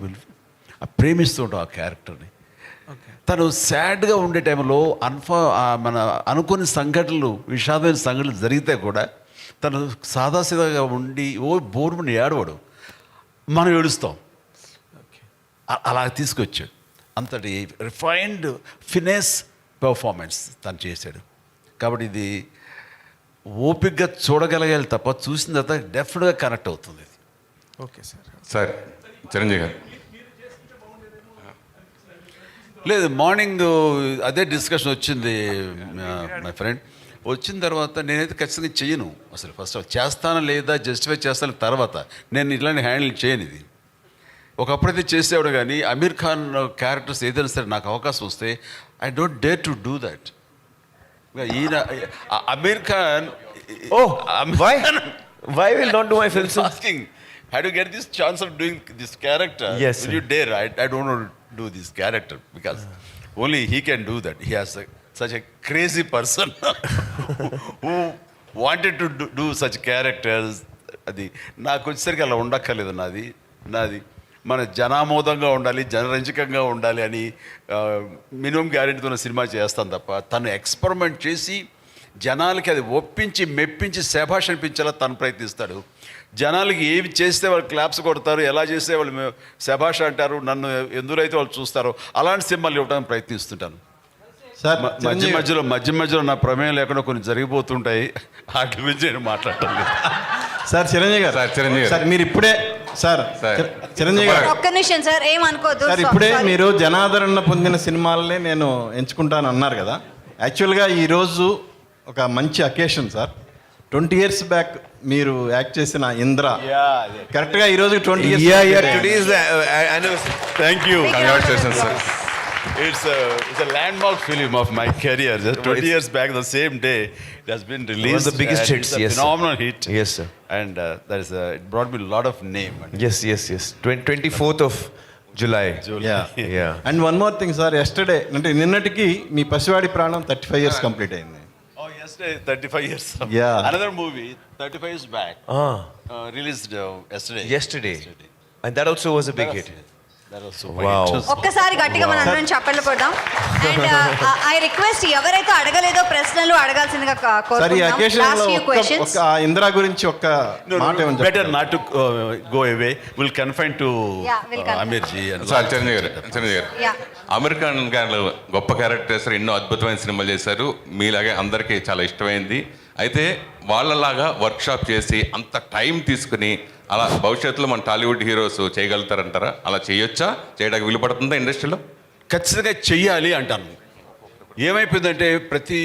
ప్రేమిస్తూ ఉంటాం ఆ క్యారెక్టర్ని. తను సాడ్గా ఉండే టైంలో మన అనుకోని సంఘటనలు, విషాదమైన సంఘటనలు జరిగితే కూడా తను సాదాసీదాగా ఉండి బోర్మని ఏడవడు, మనం ఏడుస్తాం. అలా తీసుకొచ్చాడు. అంతటి రిఫైన్డ్ ఫినెస్ పర్ఫార్మెన్స్ తను చేశాడు. కాబట్టి ఇది ఓపికగా చూడగలగాలి తప్ప చూసిన తర్వాత డెఫినెట్గా కనెక్ట్ అవుతుంది ఇది. Okay sir. సార్ చిరంజీవి గారు లేదు, మార్నింగ్ అదే డిస్కషన్ వచ్చింది మై ఫ్రెండ్. వచ్చిన తర్వాత నేనైతే ఖచ్చితంగా చెయ్యను అసలు. ఫస్ట్ చేస్తానా లేదా జస్టిఫై చేస్తాను తర్వాత. నేను ఇట్లాంటి హ్యాండిల్ చేయను ఇది. ఒకప్పుడైతే చేసేవాడు కానీ అమీర్ ఖాన్ క్యారెక్టర్స్ ఏదైనా సరే నాకు అవకాశం వస్తే I don't dare to do that. ఈయన Aamir Khan why will not do my films? asking, how do you get this chance of doing this character? Yes, will you dare? I don't want to do this character because only he can do that. He has such a crazy person who wanted to do such characters. అది నాకు వచ్చేసరికి అలా ఉండక్కర్లేదు. నాది మన జనామోదంగా ఉండాలి, జనరంజకంగా ఉండాలి అని minimum గ్యారెంటీతో cinema చేస్తాను తప్ప తను ఎక్స్పెరిమెంట్ చేసి జనాలకి అది ఒప్పించి మెప్పించి శభాష్ అనిపించేలా తను ప్రయత్నిస్తాడు. జనాలకి ఏవి చేస్తే వాళ్ళు క్లాప్స్ కొడతారు, ఎలా చేస్తే వాళ్ళు శభాష్ అంటారు, నన్ను ఎందులో వాళ్ళు చూస్తారో అలాంటి సినిమాలు ఇవ్వడానికి ప్రయత్నిస్తుంటాను. సార్ మధ్య మధ్యలో నా ప్రమేయం లేకుండా కొన్ని జరిగిపోతుంటాయి, వాటి గురించి నేను మాట్లాడటం లేదు. సార్ చిరంజీవి గారు, సార్ మీరు ఇప్పుడే చిరంజీవి గారు ఒక్క నిమిషం సార్, ఏమనుకోద్దు సార్. ఇప్పుడే మీరు జనాదరణ పొందిన సినిమాలనే నేను ఎంచుకుంటాను అన్నారు కదా. యాక్చువల్గా ఈరోజు ఒక మంచి అకేషన్ సార్. 20 years బ్యాక్ మీరు యాక్ట్ చేసిన ఇంద్ర కరెక్ట్గా ఈరోజు 20 years. Thank you. Congratulations, sir. It's a landmark film of my career. Just 20 years back, the same day, it has been released. One of the biggest hits. It's a phenomenal hit. Yes, sir. And it brought me a lot of name. Yes. 24th of July. Yeah. And one more thing, sir. Yesterday, అంటే నిన్నటికి మీ పసివాడి ప్రాణం 35 years complete అయింది. Oh, yesterday, 35 years. Yeah. Another movie, 35 years back, released yesterday. And that also was a big hit. That was so wow. ఒక్కసారి గట్టిగా మనం అందరం చప్పట్లు కొడదాం. అండ్ ఐ రిక్వెస్ట్ ఎవరైతే అడగలేదో ప్రశ్నలు అడగాల్సిందిగా సార్ ఈ అకేషన్ లాస్ట్ లో ఫ్యూ క్వశ్చన్స్. ఒక ఇందిరా గురించి ఒక్క మాట ఏమని better not to go away. We'll confine to Aamir ji. Sir Chiranjeevi గారు అమీర్ ఖాన్ గారు గొప్ప క్యారెక్టర్స్, ఎన్నో అద్భుతమైన సినిమాలు చేశారు. మీలాగే అందరికీ చాలా ఇష్టమైంది. అయితే వాళ్ళలాగా వర్క్షాప్ చేసి అంత టైం తీసుకుని అలా భవిష్యత్తులో మన టాలీవుడ్ హీరోస్ చేయగలుగుతారంటారా? అలా చేయొచ్చా? చేయడానికి వీలు పడుతుందా ఇండస్ట్రీలో? ఖచ్చితంగా చెయ్యాలి అంటాను. ఏమైపోయిందంటే ప్రతి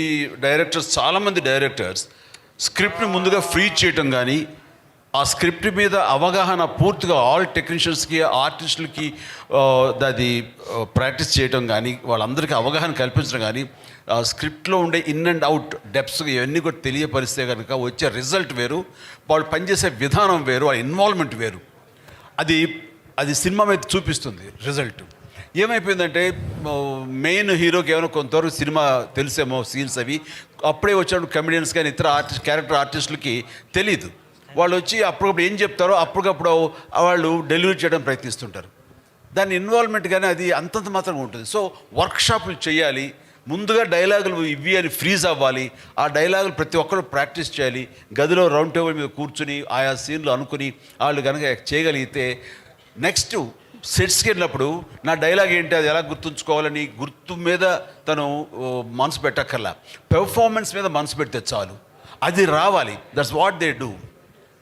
డైరెక్టర్స్, చాలామంది డైరెక్టర్స్ స్క్రిప్ట్ని ముందుగా ఫ్రీ చేయటం కానీ, ఆ స్క్రిప్ట్ మీద అవగాహన పూర్తిగా ఆల్ టెక్నీషియన్స్కి, ఆర్టిస్టులకి అది ప్రాక్టీస్ చేయటం కానీ, వాళ్ళందరికీ అవగాహన కల్పించడం కానీ, స్క్రిప్ట్లో ఉండే ఇన్ అండ్ అవుట్ డెప్స్ ఇవన్నీ కూడా తెలియపరిస్తే కనుక వచ్చే రిజల్ట్ వేరు, వాళ్ళు పనిచేసే విధానం వేరు, వాళ్ళ ఇన్వాల్వ్మెంట్ వేరు. అది సినిమా మీద చూపిస్తుంది రిజల్ట్. ఏమైపోయిందంటే మెయిన్ హీరోకి ఏమైనా కొంతవరకు సినిమా తెలిసేమో సీన్స్ అవి, అప్పుడే వచ్చాడు కమెడియన్స్ కానీ ఇతర క్యారెక్టర్ ఆర్టిస్టులకి తెలియదు. వాళ్ళు వచ్చి అప్పటికప్పుడు ఏం చెప్తారో అప్పటికప్పుడు వాళ్ళు డెలివరీ చేయడం ప్రయత్నిస్తుంటారు. దాని ఇన్వాల్వ్మెంట్ కానీ అది అంతంత మాత్రంగా ఉంటుంది. సో వర్క్షాపులు చేయాలి, ముందుగా డైలాగులు ఇవి అని ఫ్రీజ్ అవ్వాలి. ఆ డైలాగులు ప్రతి ఒక్కరు ప్రాక్టీస్ చేయాలి. గదిలో రౌండ్ టేబుల్ మీద కూర్చుని ఆయా సీన్లు అనుకుని వాళ్ళు కనుక చేయగలిగితే నెక్స్ట్ సెట్స్కి వెళ్ళినప్పుడు నా డైలాగ్ ఏంటి, అది ఎలా గుర్తుంచుకోవాలని గుర్తు మీద తను మనసు పెట్టక్కర్లా, పెర్ఫార్మెన్స్ మీద మనసు పెడితే చాలు, అది రావాలి. That's what they do.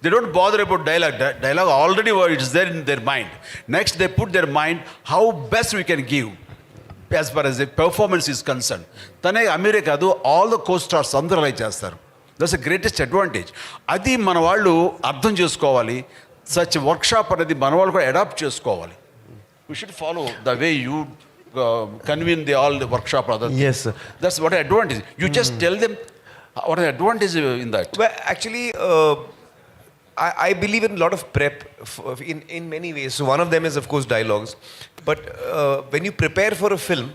They don't bother about dialogue. Dialogue already it's there in their mind. Next, they put their mind how best we can give as far as the performance is concerned. Tane Amir kadu all the co-stars అందరూ అలా చేస్తారు. That's the greatest advantage. అది మన వాళ్ళు అర్థం చేసుకోవాలి. Such workshop అనేది మన వాళ్ళు కూడా అడాప్ట్ చేసుకోవాలి. We should follow the way you convene all the workshop. Yes, sir. That's what advantage. You just tell them what are the advantage in that. Well, actually, I believe in a lot of prep in many ways. So one of them is, of course, dialogues. But when you prepare for a film,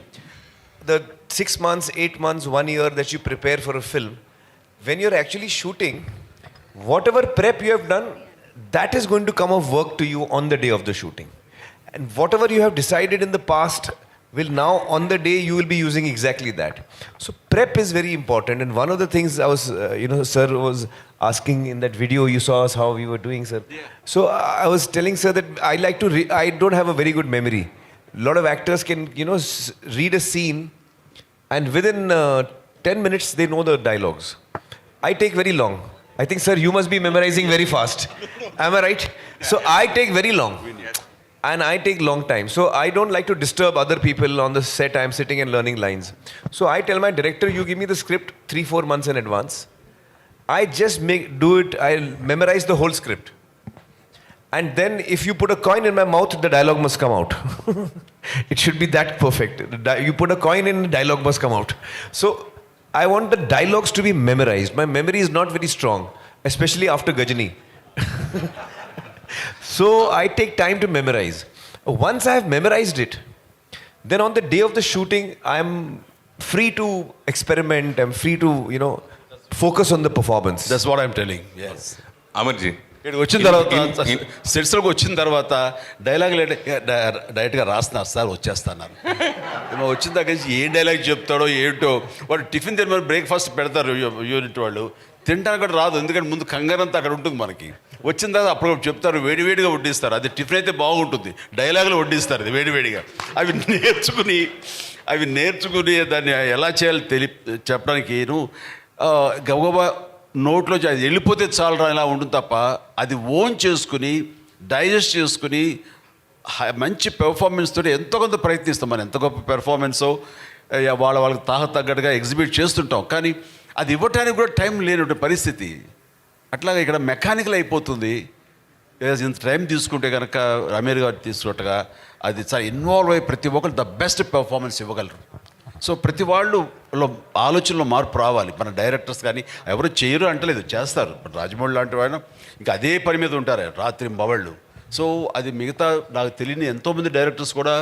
the 6 months, 8 months, 1 year that you prepare for a film, when you're actually shooting, whatever prep you have done, that is going to come of work to you on the day of the shooting. And whatever you have decided in the past will now on the day you will be using exactly that. So prep is very important. And one of the things I was, sir was asking in that video, you saw us how we were doing, sir. Yeah. So I was telling sir that I like to, I don't have a very good memory. A lot of actors can, read a scene and within 10 minutes they know the dialogues. I take very long. I think, sir, you must be memorizing very fast. Am I right? So I take very long. And I take long time. So I don't like to disturb other people on the set. I'm sitting and learning lines. So I tell my director, you give me the script 3-4 months in advance. I just do it. I'll memorize the whole script. And then if you put a coin in my mouth, the dialogue must come out. It should be that perfect. You put a coin in, the dialogue must come out. So I want the dialogues to be memorized. My memory is not very strong, especially after Gajani. So I take time to memorize. Once I have memorized it, then on the day of the shooting, I'm free to experiment. I'm free to, focus on the performance. That's what I'm telling. Yes. Amarji. ఇక్కడ వచ్చిన తర్వాత సెట్స్లోకి వచ్చిన తర్వాత డైలాగులు డైరెక్ట్గా రాస్తున్నారు sir, వచ్చేస్తున్నారు. వచ్చిన దగ్గర నుంచి ఏ డైలాగ్ చెప్తాడో ఏంటో, వాడు టిఫిన్ తిని బ్రేక్ఫాస్ట్ పెడతారు యూనిట్ వాళ్ళు, తినడానికి కూడా రాదు, ఎందుకంటే ముందు కంగారంతా అక్కడ ఉంటుంది మనకి. వచ్చిన తర్వాత అప్పుడు చెప్తారు, వేడివేడిగా వడ్డిస్తారు. అది టిఫిన్ అయితే బాగుంటుంది, డైలాగులు వడ్డిస్తారు అది వేడివేడిగా. అవి నేర్చుకుని దాన్ని ఎలా చేయాలో చెప్పడానికి గబగబా నోట్లో అది వెళ్ళిపోతే చాలరా ఇలా ఉంటుంది తప్ప, అది ఓన్ చేసుకుని డైజెస్ట్ చేసుకుని మంచి పెర్ఫార్మెన్స్ తోటి ఎంతో కొంత ప్రయత్నిస్తాం. మనం ఎంత గొప్ప పెర్ఫార్మెన్సో వాళ్ళకి తగ్గట్టుగా ఎగ్జిబిట్ చేస్తుంటాం, కానీ అది ఇవ్వటానికి కూడా టైం లేనటువంటి పరిస్థితి. అట్లాగే ఇక్కడ మెకానికల్ అయిపోతుంది. ఇంత టైం తీసుకుంటే కనుక అమీర్ గారు తీసుకున్నట్టుగా అది చాలా ఇన్వాల్వ్ అయ్యి ప్రతి ఒక్కరు ద బెస్ట్ పెర్ఫార్మెన్స్ ఇవ్వగలరు. సో ప్రతి వాళ్ళు ఆలోచనలో మార్పు రావాలి. మన డైరెక్టర్స్ కానీ ఎవరు చేయరు అంటలేదు, చేస్తారు. రాజమౌళి లాంటి వాళ్ళు ఇంకా అదే పని మీద ఉంటారు రాత్రి మవళ్ళు. సో అది మిగతా నాకు తెలియని ఎంతోమంది డైరెక్టర్స్ కూడా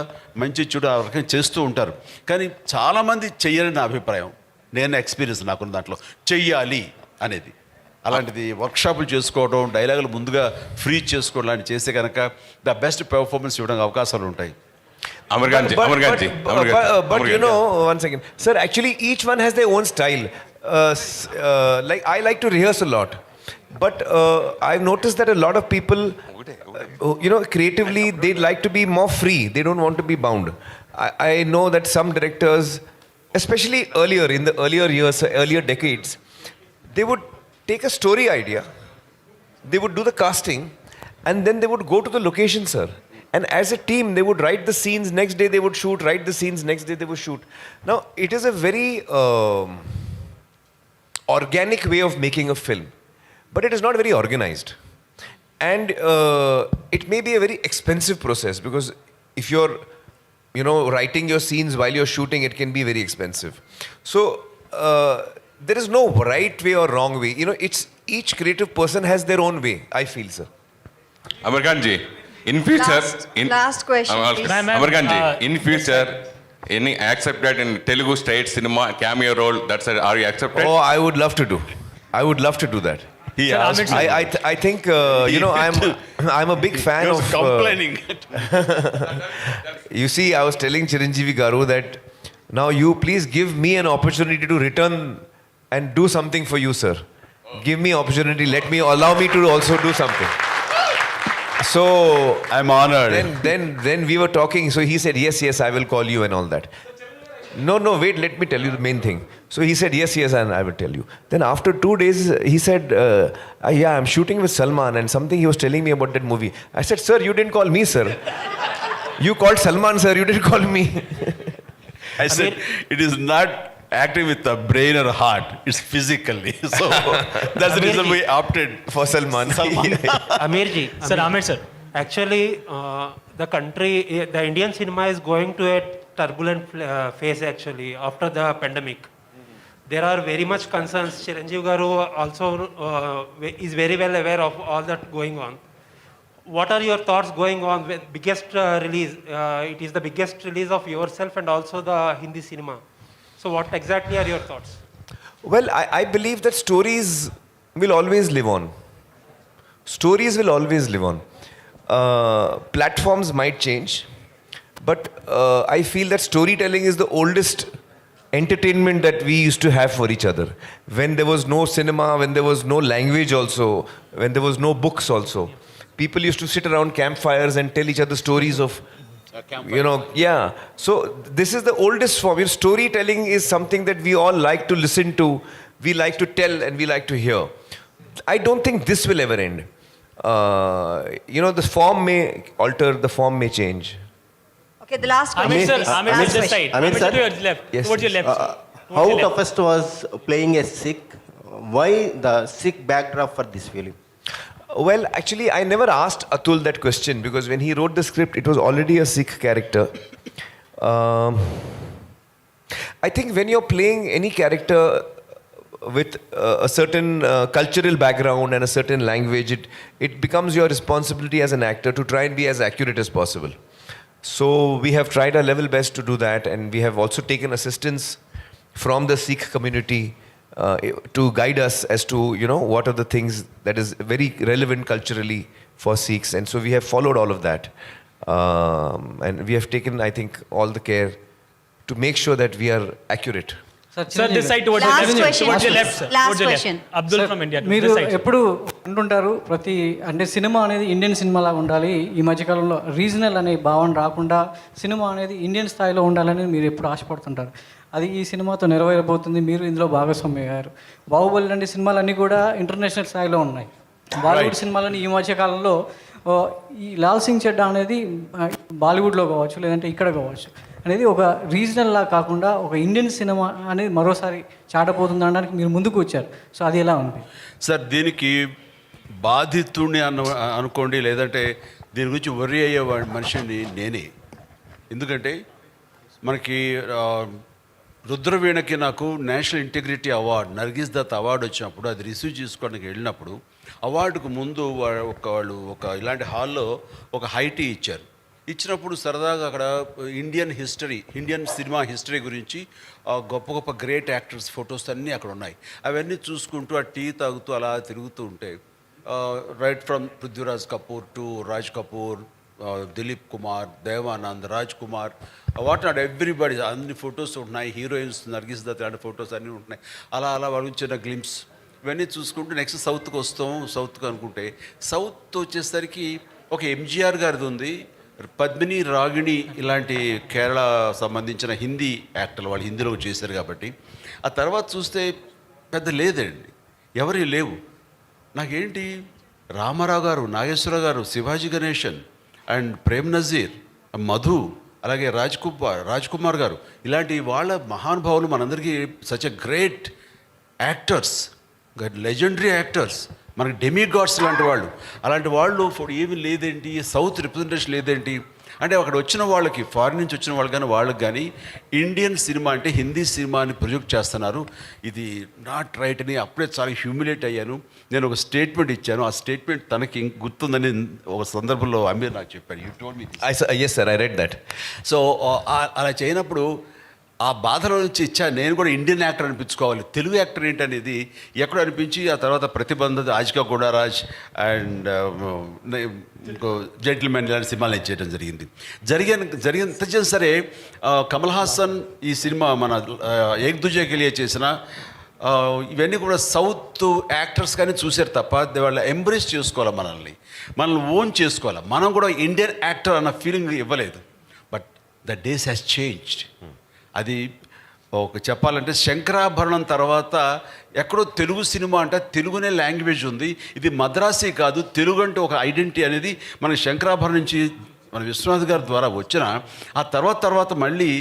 మంచి చెడు ఆ రకంగా చేస్తూ ఉంటారు, కానీ చాలామంది చెయ్యరని నా అభిప్రాయం. నేను ఎక్స్పీరియన్స్ నాకున్న దాంట్లో చెయ్యాలి అనేది. అలాంటిది వర్క్షాపులు చేసుకోవడం, డైలాగులు ముందుగా ఫ్రీ చేసుకోవడం లాంటివి చేస్తే కనుక ద బెస్ట్ పెర్ఫార్మెన్స్ ఇవ్వడానికి అవకాశాలు ఉంటాయి. But one second, sir. Actually, each one has their own style. Like I like to rehearse a lot, but I've noticed that a lot of people, creatively, they like to be more free. They don't want to be bound. I know that some directors, especially earlier in the earlier years, earlier decades, they would take a story idea, they would do the casting, and then they would go to the location, sir. And as a team, they would write the scenes, next day they would shoot, write the scenes, next day they would shoot. Now, it is a very organic way of making a film, but it is not very organized. And it may be a very expensive process, because if you're, writing your scenes while you're shooting, it can be very expensive. So, there is no right way or wrong way. It's each creative person has their own way, I feel, sir. Amarkan ji. In future, last question, Amarkan ji, in future, any accepted in Telugu state cinema cameo role? Are you accepted? Oh, I would love to do. I would love to do that. I think I'm a big fan of complaining. You see, I was telling Chiranjeevi Garu that Now you please give me an opportunity to return and do something for you, sir. Give me opportunity. Allow me to also do something. So I'm honored. Then we were talking. So he said, yes, I will call you and all that. No, wait, let me tell you the main thing. So he said, yes, and I will tell you. Then after 2 days, he said, yeah, I'm shooting with Salman and something he was telling me about that movie. I said, sir, you didn't call me, sir. You called Salman, sir, you didn't call me. I said, it is not acting with the brain or heart, it's physically. So that's the reason we opted for Salman. Amirji. Sir, Aamir sir. Actually, the country, the Indian cinema is going to a turbulent phase actually after the pandemic. There are very much concerns. Chiranjeev Garu also is very well aware of all that going on. What are your thoughts going on with biggest release? It is the biggest release of yourself and also the Hindi cinema. So what exactly are your thoughts? Well, I believe that stories will always live on. Stories will always live on. Platforms might change, but I feel that storytelling is the oldest entertainment that we used to have for each other. When there was no cinema, when there was no language also, when there was no books also, people used to sit around campfires and tell each other stories of, So this is the oldest form. Storytelling is something that we all like to listen to, we like to tell, and we like to hear. I don't think this will ever end. The form may alter, the form may change. Okay, the last question. Aamir sir, sir, to your left. Yes, Towards your left. how toughest was playing a Sikh? Why the Sikh backdrop for this film? Well, actually, I never asked Atul that question because when he wrote the script, it was already a Sikh character. I think when you're playing any character with a certain cultural background and a certain language, it becomes your responsibility as an actor to try and be as accurate as possible. So we have tried our level best to do that, and we have also taken assistance from the Sikh community to guide us as to, what are the things that is very relevant culturally for Sikhs. And so we have followed all of that. And we have taken, I think, all the care to make sure that we are accurate. Sir, this side towards Last question. your left, sir. Last Towards your left. question. Abdul from India. మీరు This side, sir. ఎప్పుడు అంటుంటారు అంటే cinema అనేది Indian cinema లాగా ఉండాలి, ఈ మధ్యకాలంలో regional అనే భావన రాకుండా సినిమా అనేది ఇండియన్ స్థాయిలో ఉండాలని మీరు ఎప్పుడు ఆశపడుతుంటారు. అది ఈ సినిమాతో నెరవేరబోతుంది. మీరు ఇందులో భాగస్వామ్యయ్యారు. బాహుబలి లాంటి సినిమాలన్నీ కూడా ఇంటర్నేషనల్ స్థాయిలో ఉన్నాయి. బాలీవుడ్ సినిమాలని ఈ మధ్యకాలంలో ఈ లాల్ సింగ్ చెడ్డా అనేది బాలీవుడ్లో కావచ్చు, లేదంటే ఇక్కడ కావచ్చు అనేది ఒక రీజనల్ లా కాకుండా ఒక ఇండియన్ సినిమా అనేది మరోసారి చాటపోతుంది అనడానికి మీరు ముందుకు వచ్చారు. సో అది ఎలా ఉంది సార్? దీనికి బాధితుడిని అనుకోండి, లేదంటే దీని గురించి వర్రీ అయ్యే మనిషిని నేనే. ఎందుకంటే మనకి రుద్రవీణకి నాకు national integrity award, Nargis Dutt award వచ్చినప్పుడు అది రిసీవ్ చేసుకోవడానికి వెళ్ళినప్పుడు అవార్డుకు ముందు వాళ్ళు ఒక ఇలాంటి హాల్లో ఒక హైటీ ఇచ్చినప్పుడు సరదాగా అక్కడ ఇండియన్ సినిమా హిస్టరీ గురించి గొప్ప గొప్ప గ్రేట్ యాక్టర్స్ ఫొటోస్ అన్నీ అక్కడ ఉన్నాయి. అవన్నీ చూసుకుంటూ ఆ టీ తాగుతూ అలా తిరుగుతూ ఉంటే right from Prithviraj Kapoor to Raj Kapoor, Dilip Kumar, Devanand, Raj Kumar, what not everybody అన్ని ఫొటోస్ ఉంటున్నాయి. హీరోయిన్స్ నర్గిస్ దత్ లాంటి ఫొటోస్ అన్నీ ఉంటున్నాయి. అలా వాళ్ళ చిన్న గ్లిమ్స్ ఇవన్నీ చూసుకుంటూ నెక్స్ట్ సౌత్కి అనుకుంటే సౌత్ వచ్చేసరికి ఒక ఎంజీఆర్ గారిది ఉంది, పద్మిని, రాగిణి ఇలాంటి కేరళ సంబంధించిన హిందీ యాక్టర్లు వాళ్ళు హిందీలో చేశారు కాబట్టి. ఆ తర్వాత చూస్తే పెద్ద లేదండి, ఎవరి లేవు. నాకేంటి రామారావు గారు, నాగేశ్వరరావు గారు, శివాజీ గణేశన్ అండ్ ప్రేమ్ నజీర్, మధు, అలాగే రాజ్ కుమార్ గారు ఇలాంటి వాళ్ళ మహానుభావులు మనందరికీ such a great actors, legendary actors, మనకి డెమిగాడ్స్ అలాంటి వాళ్ళు ఏమీ లేదేంటి, సౌత్ రిప్రజెంటేషన్ లేదేంటి అంటే అక్కడ వచ్చిన వాళ్ళకి, ఫారిన్ నుంచి వచ్చిన వాళ్ళకి కానీ ఇండియన్ సినిమా అంటే హిందీ సినిమాని ప్రొజెక్ట్ చేస్తున్నారు. ఇది నాట్ రైట్ అని అప్పుడే చాలా హ్యూమిలేట్ అయ్యాను. నేను ఒక స్టేట్మెంట్ ఇచ్చాను. ఆ స్టేట్మెంట్ తనకి గుర్తుందని ఒక సందర్భంలో అమీర్ నాకు చెప్పాడు. You told me. Yes sir, I read that. So అలా చేయనప్పుడు ఆ బాధలో నుంచి ఇచ్చా నేను కూడా ఇండియన్ యాక్టర్ అనిపించుకోవాలి, తెలుగు యాక్టర్ ఏంటనేది ఎక్కడో అనిపించి ఆ తర్వాత ప్రతిబంధ ఆజికా గుడారాజ్ అండ్ ఇంకో జెంటిల్మెన్ ఇలాంటి సినిమాలు చేయడం జరిగినంత చేసిన సరే కమల్ హాసన్ ఈ సినిమా మన ఏక్ దుజే కే లియే చేసిన ఇవన్నీ కూడా సౌత్ యాక్టర్స్ కానీ చూశారు తప్ప వాళ్ళ ఎంబ్రేస్ చేసుకోవాలి, మనల్ని ఓన్ చేసుకోవాలి. మనం కూడా ఇండియన్ యాక్టర్ అన్న ఫీలింగ్ ఇవ్వలేదు. But the days has changed. అది ఒక చెప్పాలంటే శంకరాభరణం తర్వాత ఎక్కడో తెలుగు సినిమా అంటే తెలుగునే లాంగ్వేజ్ ఉంది, ఇది మద్రాసీ కాదు, తెలుగు అంటే ఒక ఐడెంటిటీ అనేది మనకి శంకరాభరణం నుంచి మన విశ్వనాథ్ గారి ద్వారా వచ్చిన ఆ తర్వాత మళ్ళీ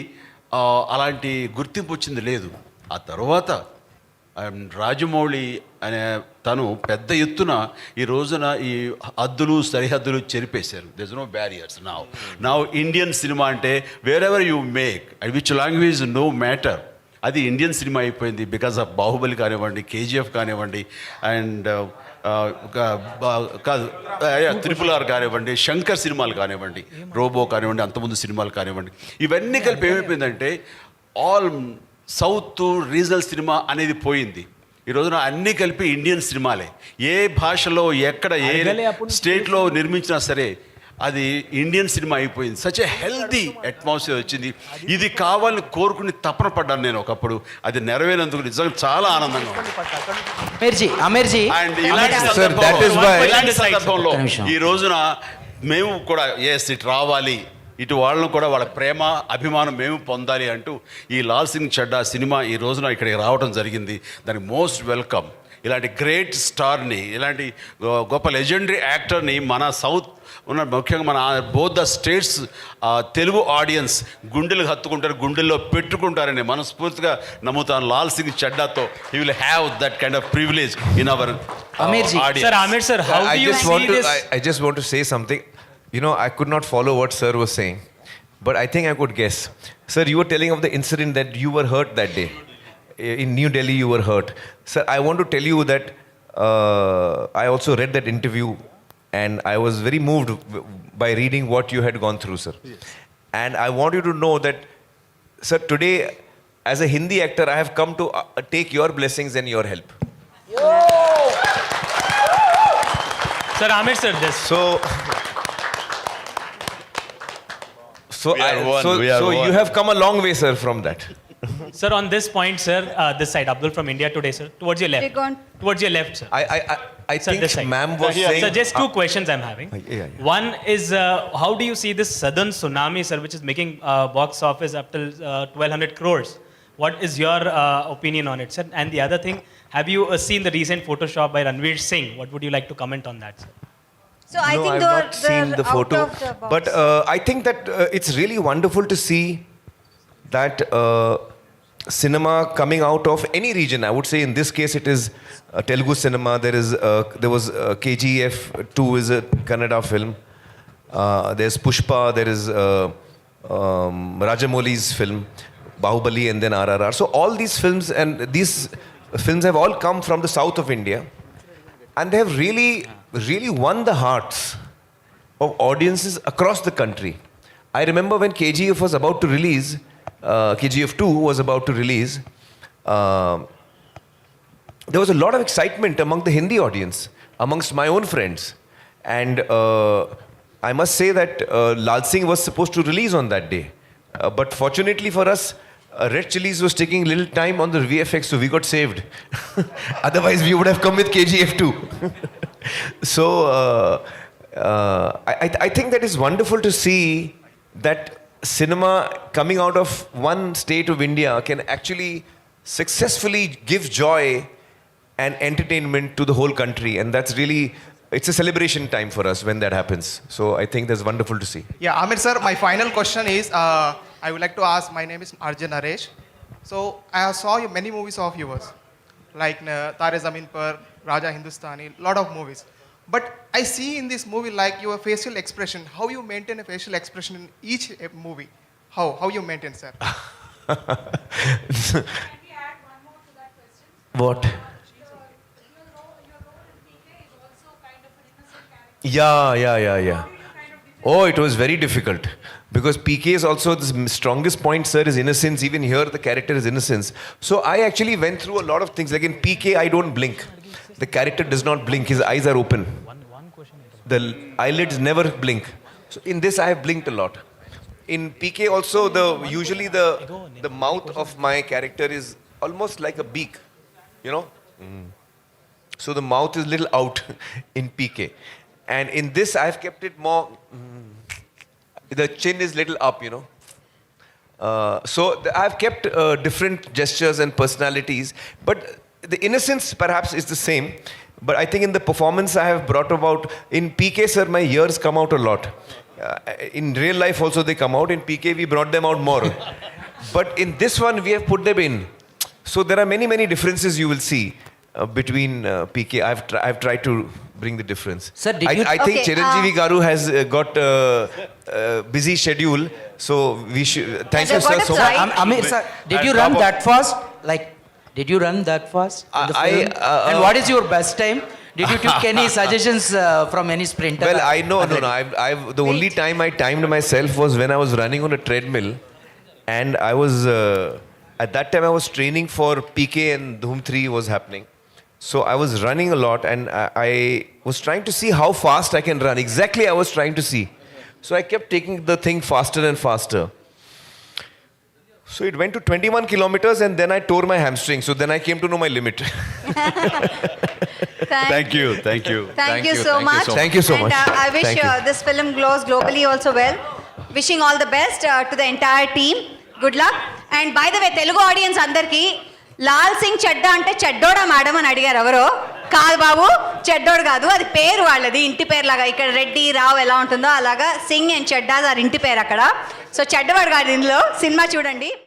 అలాంటి గుర్తింపు వచ్చింది లేదు. ఆ తర్వాత రాజమౌళి అనే తను పెద్ద ఎత్తున ఈ రోజున ఈ హద్దులు సరిహద్దులు చెరిపేశారు. There is no barriers now Indian cinema అంటే wherever you make which language no matter, అది ఇండియన్ సినిమా అయిపోయింది. బికాజ్ ఆఫ్ బాహుబలి కానివ్వండి, కేజీఎఫ్ కానివ్వండి, అండ్ కాదు RRR కానివ్వండి, శంకర్ సినిమాలు కానివ్వండి, రోబో కానివ్వండి, అంతకుముందు సినిమాలు కానివ్వండి, ఇవన్నీ కలిపి ఏమైపోయిందంటే ఆల్ సౌత్ రీజనల్ సినిమా అనేది పోయింది. ఈ రోజున అన్నీ కలిపి ఇండియన్ సినిమాలే. ఏ భాషలో ఎక్కడ ఏ స్టేట్లో నిర్మించినా సరే అది ఇండియన్ సినిమా అయిపోయింది. సచ్ ఏ హెల్తీ అట్మాస్ఫియర్ వచ్చింది. ఇది కావాలని కోరుకుని తపన పడ్డాను నేను ఒకప్పుడు. అది నెరవేరేందుకు నిజంగా చాలా ఆనందంగా ఉంది. అండ్ ఇలాంటి సందర్భంలో ఈ రోజున మేము కూడా ఇటు రావాలి, ఇటు వాళ్ళను కూడా వాళ్ళ ప్రేమ అభిమానం మేము పొందాలి అంటూ ఈ లాల్ సింగ్ చెడ్డా సినిమా ఈ రోజున ఇక్కడికి రావడం జరిగింది. దానికి మోస్ట్ వెల్కమ్. ఇలాంటి గ్రేట్ స్టార్ని, ఇలాంటి గొప్ప లెజెండరీ యాక్టర్ని మన సౌత్ ఉన్న ముఖ్యంగా మన both the states Telugu audience గుండెలు హత్తుకుంటారు, గుండెల్లో పెట్టుకుంటారని మనస్ఫూర్తిగా నమ్ముతాను. లాల్ సింగ్ చెడ్డాతో he will have that kind of privilege in our audience. Sir, Aamir sir, how do you see this? I just want to say something. You know, I could not follow what sir was saying, but I think I could guess. Sir, you were telling of the incident that you were hurt that day. In New Delhi, you were hurt. Sir, I want to tell you that I also read that interview and I was very moved by reading what you had gone through, sir. Yes. And I want you to know that, sir, today, as a Hindi actor, I have come to take your blessings and your help. Sir, Aamir sir, this. So you have come a long way, sir, from that. Sir, on this point, sir, this side, Abdul from India Today, sir, towards your left. Towards your left, sir. I sir, think ma'am was saying... Sir, just two questions I'm having. One is, how do you see this southern tsunami, sir, which is making box office up till 1,200 crores? What is your opinion on it, sir? And the other thing, have you seen the recent Photoshop by Ranveer Singh? What would you like to comment on that, sir? So I think I've not seen the photo, but I think that it's really wonderful to see that cinema coming out of any region. I would say in this case it is Telugu cinema. There was KGF 2 is a Kannada film. There's Pushpa. There is Rajamouli's film, Bahubali, and then RRR. So all these films have all come from the south of India, and they have really won the hearts of audiences across the country. I remember when KGF was about to release, KGF 2 was about to release, there was a lot of excitement among the Hindi audience, amongst my own friends. And I must say that Laal Singh was supposed to release on that day. But fortunately for us, Red Chillies was taking a little time on the VFX, so we got saved. Otherwise, we would have come with KGF 2. So, I think that is wonderful to see that cinema coming out of one state of India can actually successfully give joy and entertainment to the whole country. And that's really, it's a celebration time for us when that happens. So I think that's wonderful to see. Yeah, Aamir sir, my final question is, I would like to ask, my name is Arjun Naresh. So I saw many movies of yours, like Tare Zameen Par, Raja Hindustani, lot of movies. But I see in this movie like your facial expression, how you maintain a facial expression in each movie. How you maintain, sir? What? Yeah. Oh, it was very difficult. Because PK is also the strongest point, sir, is innocence. Even here, the character is innocence. So I actually went through a lot of things. Like in PK, I don't blink. The character does not blink. His eyes are open. The eyelids never blink. So in this, I have blinked a lot. In PK also, usually the mouth of my character is almost like a beak, you know. So the mouth is little out in PK, and in this I have kept it more. The chin is little up, you know. So I have kept different gestures and personalities, but the innocence perhaps is the same. But I think in the performance I have brought about, in PK, sir, my ears come out a lot. In real life also they come out. In PK we brought them out more. But in this one we have put them in. So there are many differences you will see between PK. I've tried to bring the difference. Sir, I think Chiranjeevi Garu has got busy schedule. So we should. Thank you, sir. So much. Aamir, sir, did you run that fast? Like, did you run that fast? In the film? And what is your best time? Did you take any suggestions from any sprinter? Well, no. The only time I timed myself was when I was running on a treadmill, and I was at that time I was training for PK and Dhoom 3 was happening. So I was running a lot, and I was trying to see how fast I can run. Exactly, I was trying to see. So I kept taking the thing faster and faster. So it went to 21 kilometers, and then I tore my hamstring. So then I came to know my limit. Thank you. Thank you so much. Thank you so much. And I wish this film glows globally also well. Wishing all the best to the entire team. Good luck. And by the way, Telugu audience andarki, Lal Singh Chaddha అంటే చెడ్డోడా madam అని అడిగారు ఎవరో. కాదు బాబు, చెడ్డోడు కాదు, అది పేరు వాళ్ళది, ఇంటి పేరు లాగా. ఇక్కడ రెడ్డి రావు ఎలా ఉంటుందో అలాగా సింగ్ అండ్ చెడ్డా ఇంటి పేరు అక్కడ. సో చెడ్డవాడు కాదు ఇందులో. సినిమా చూడండి.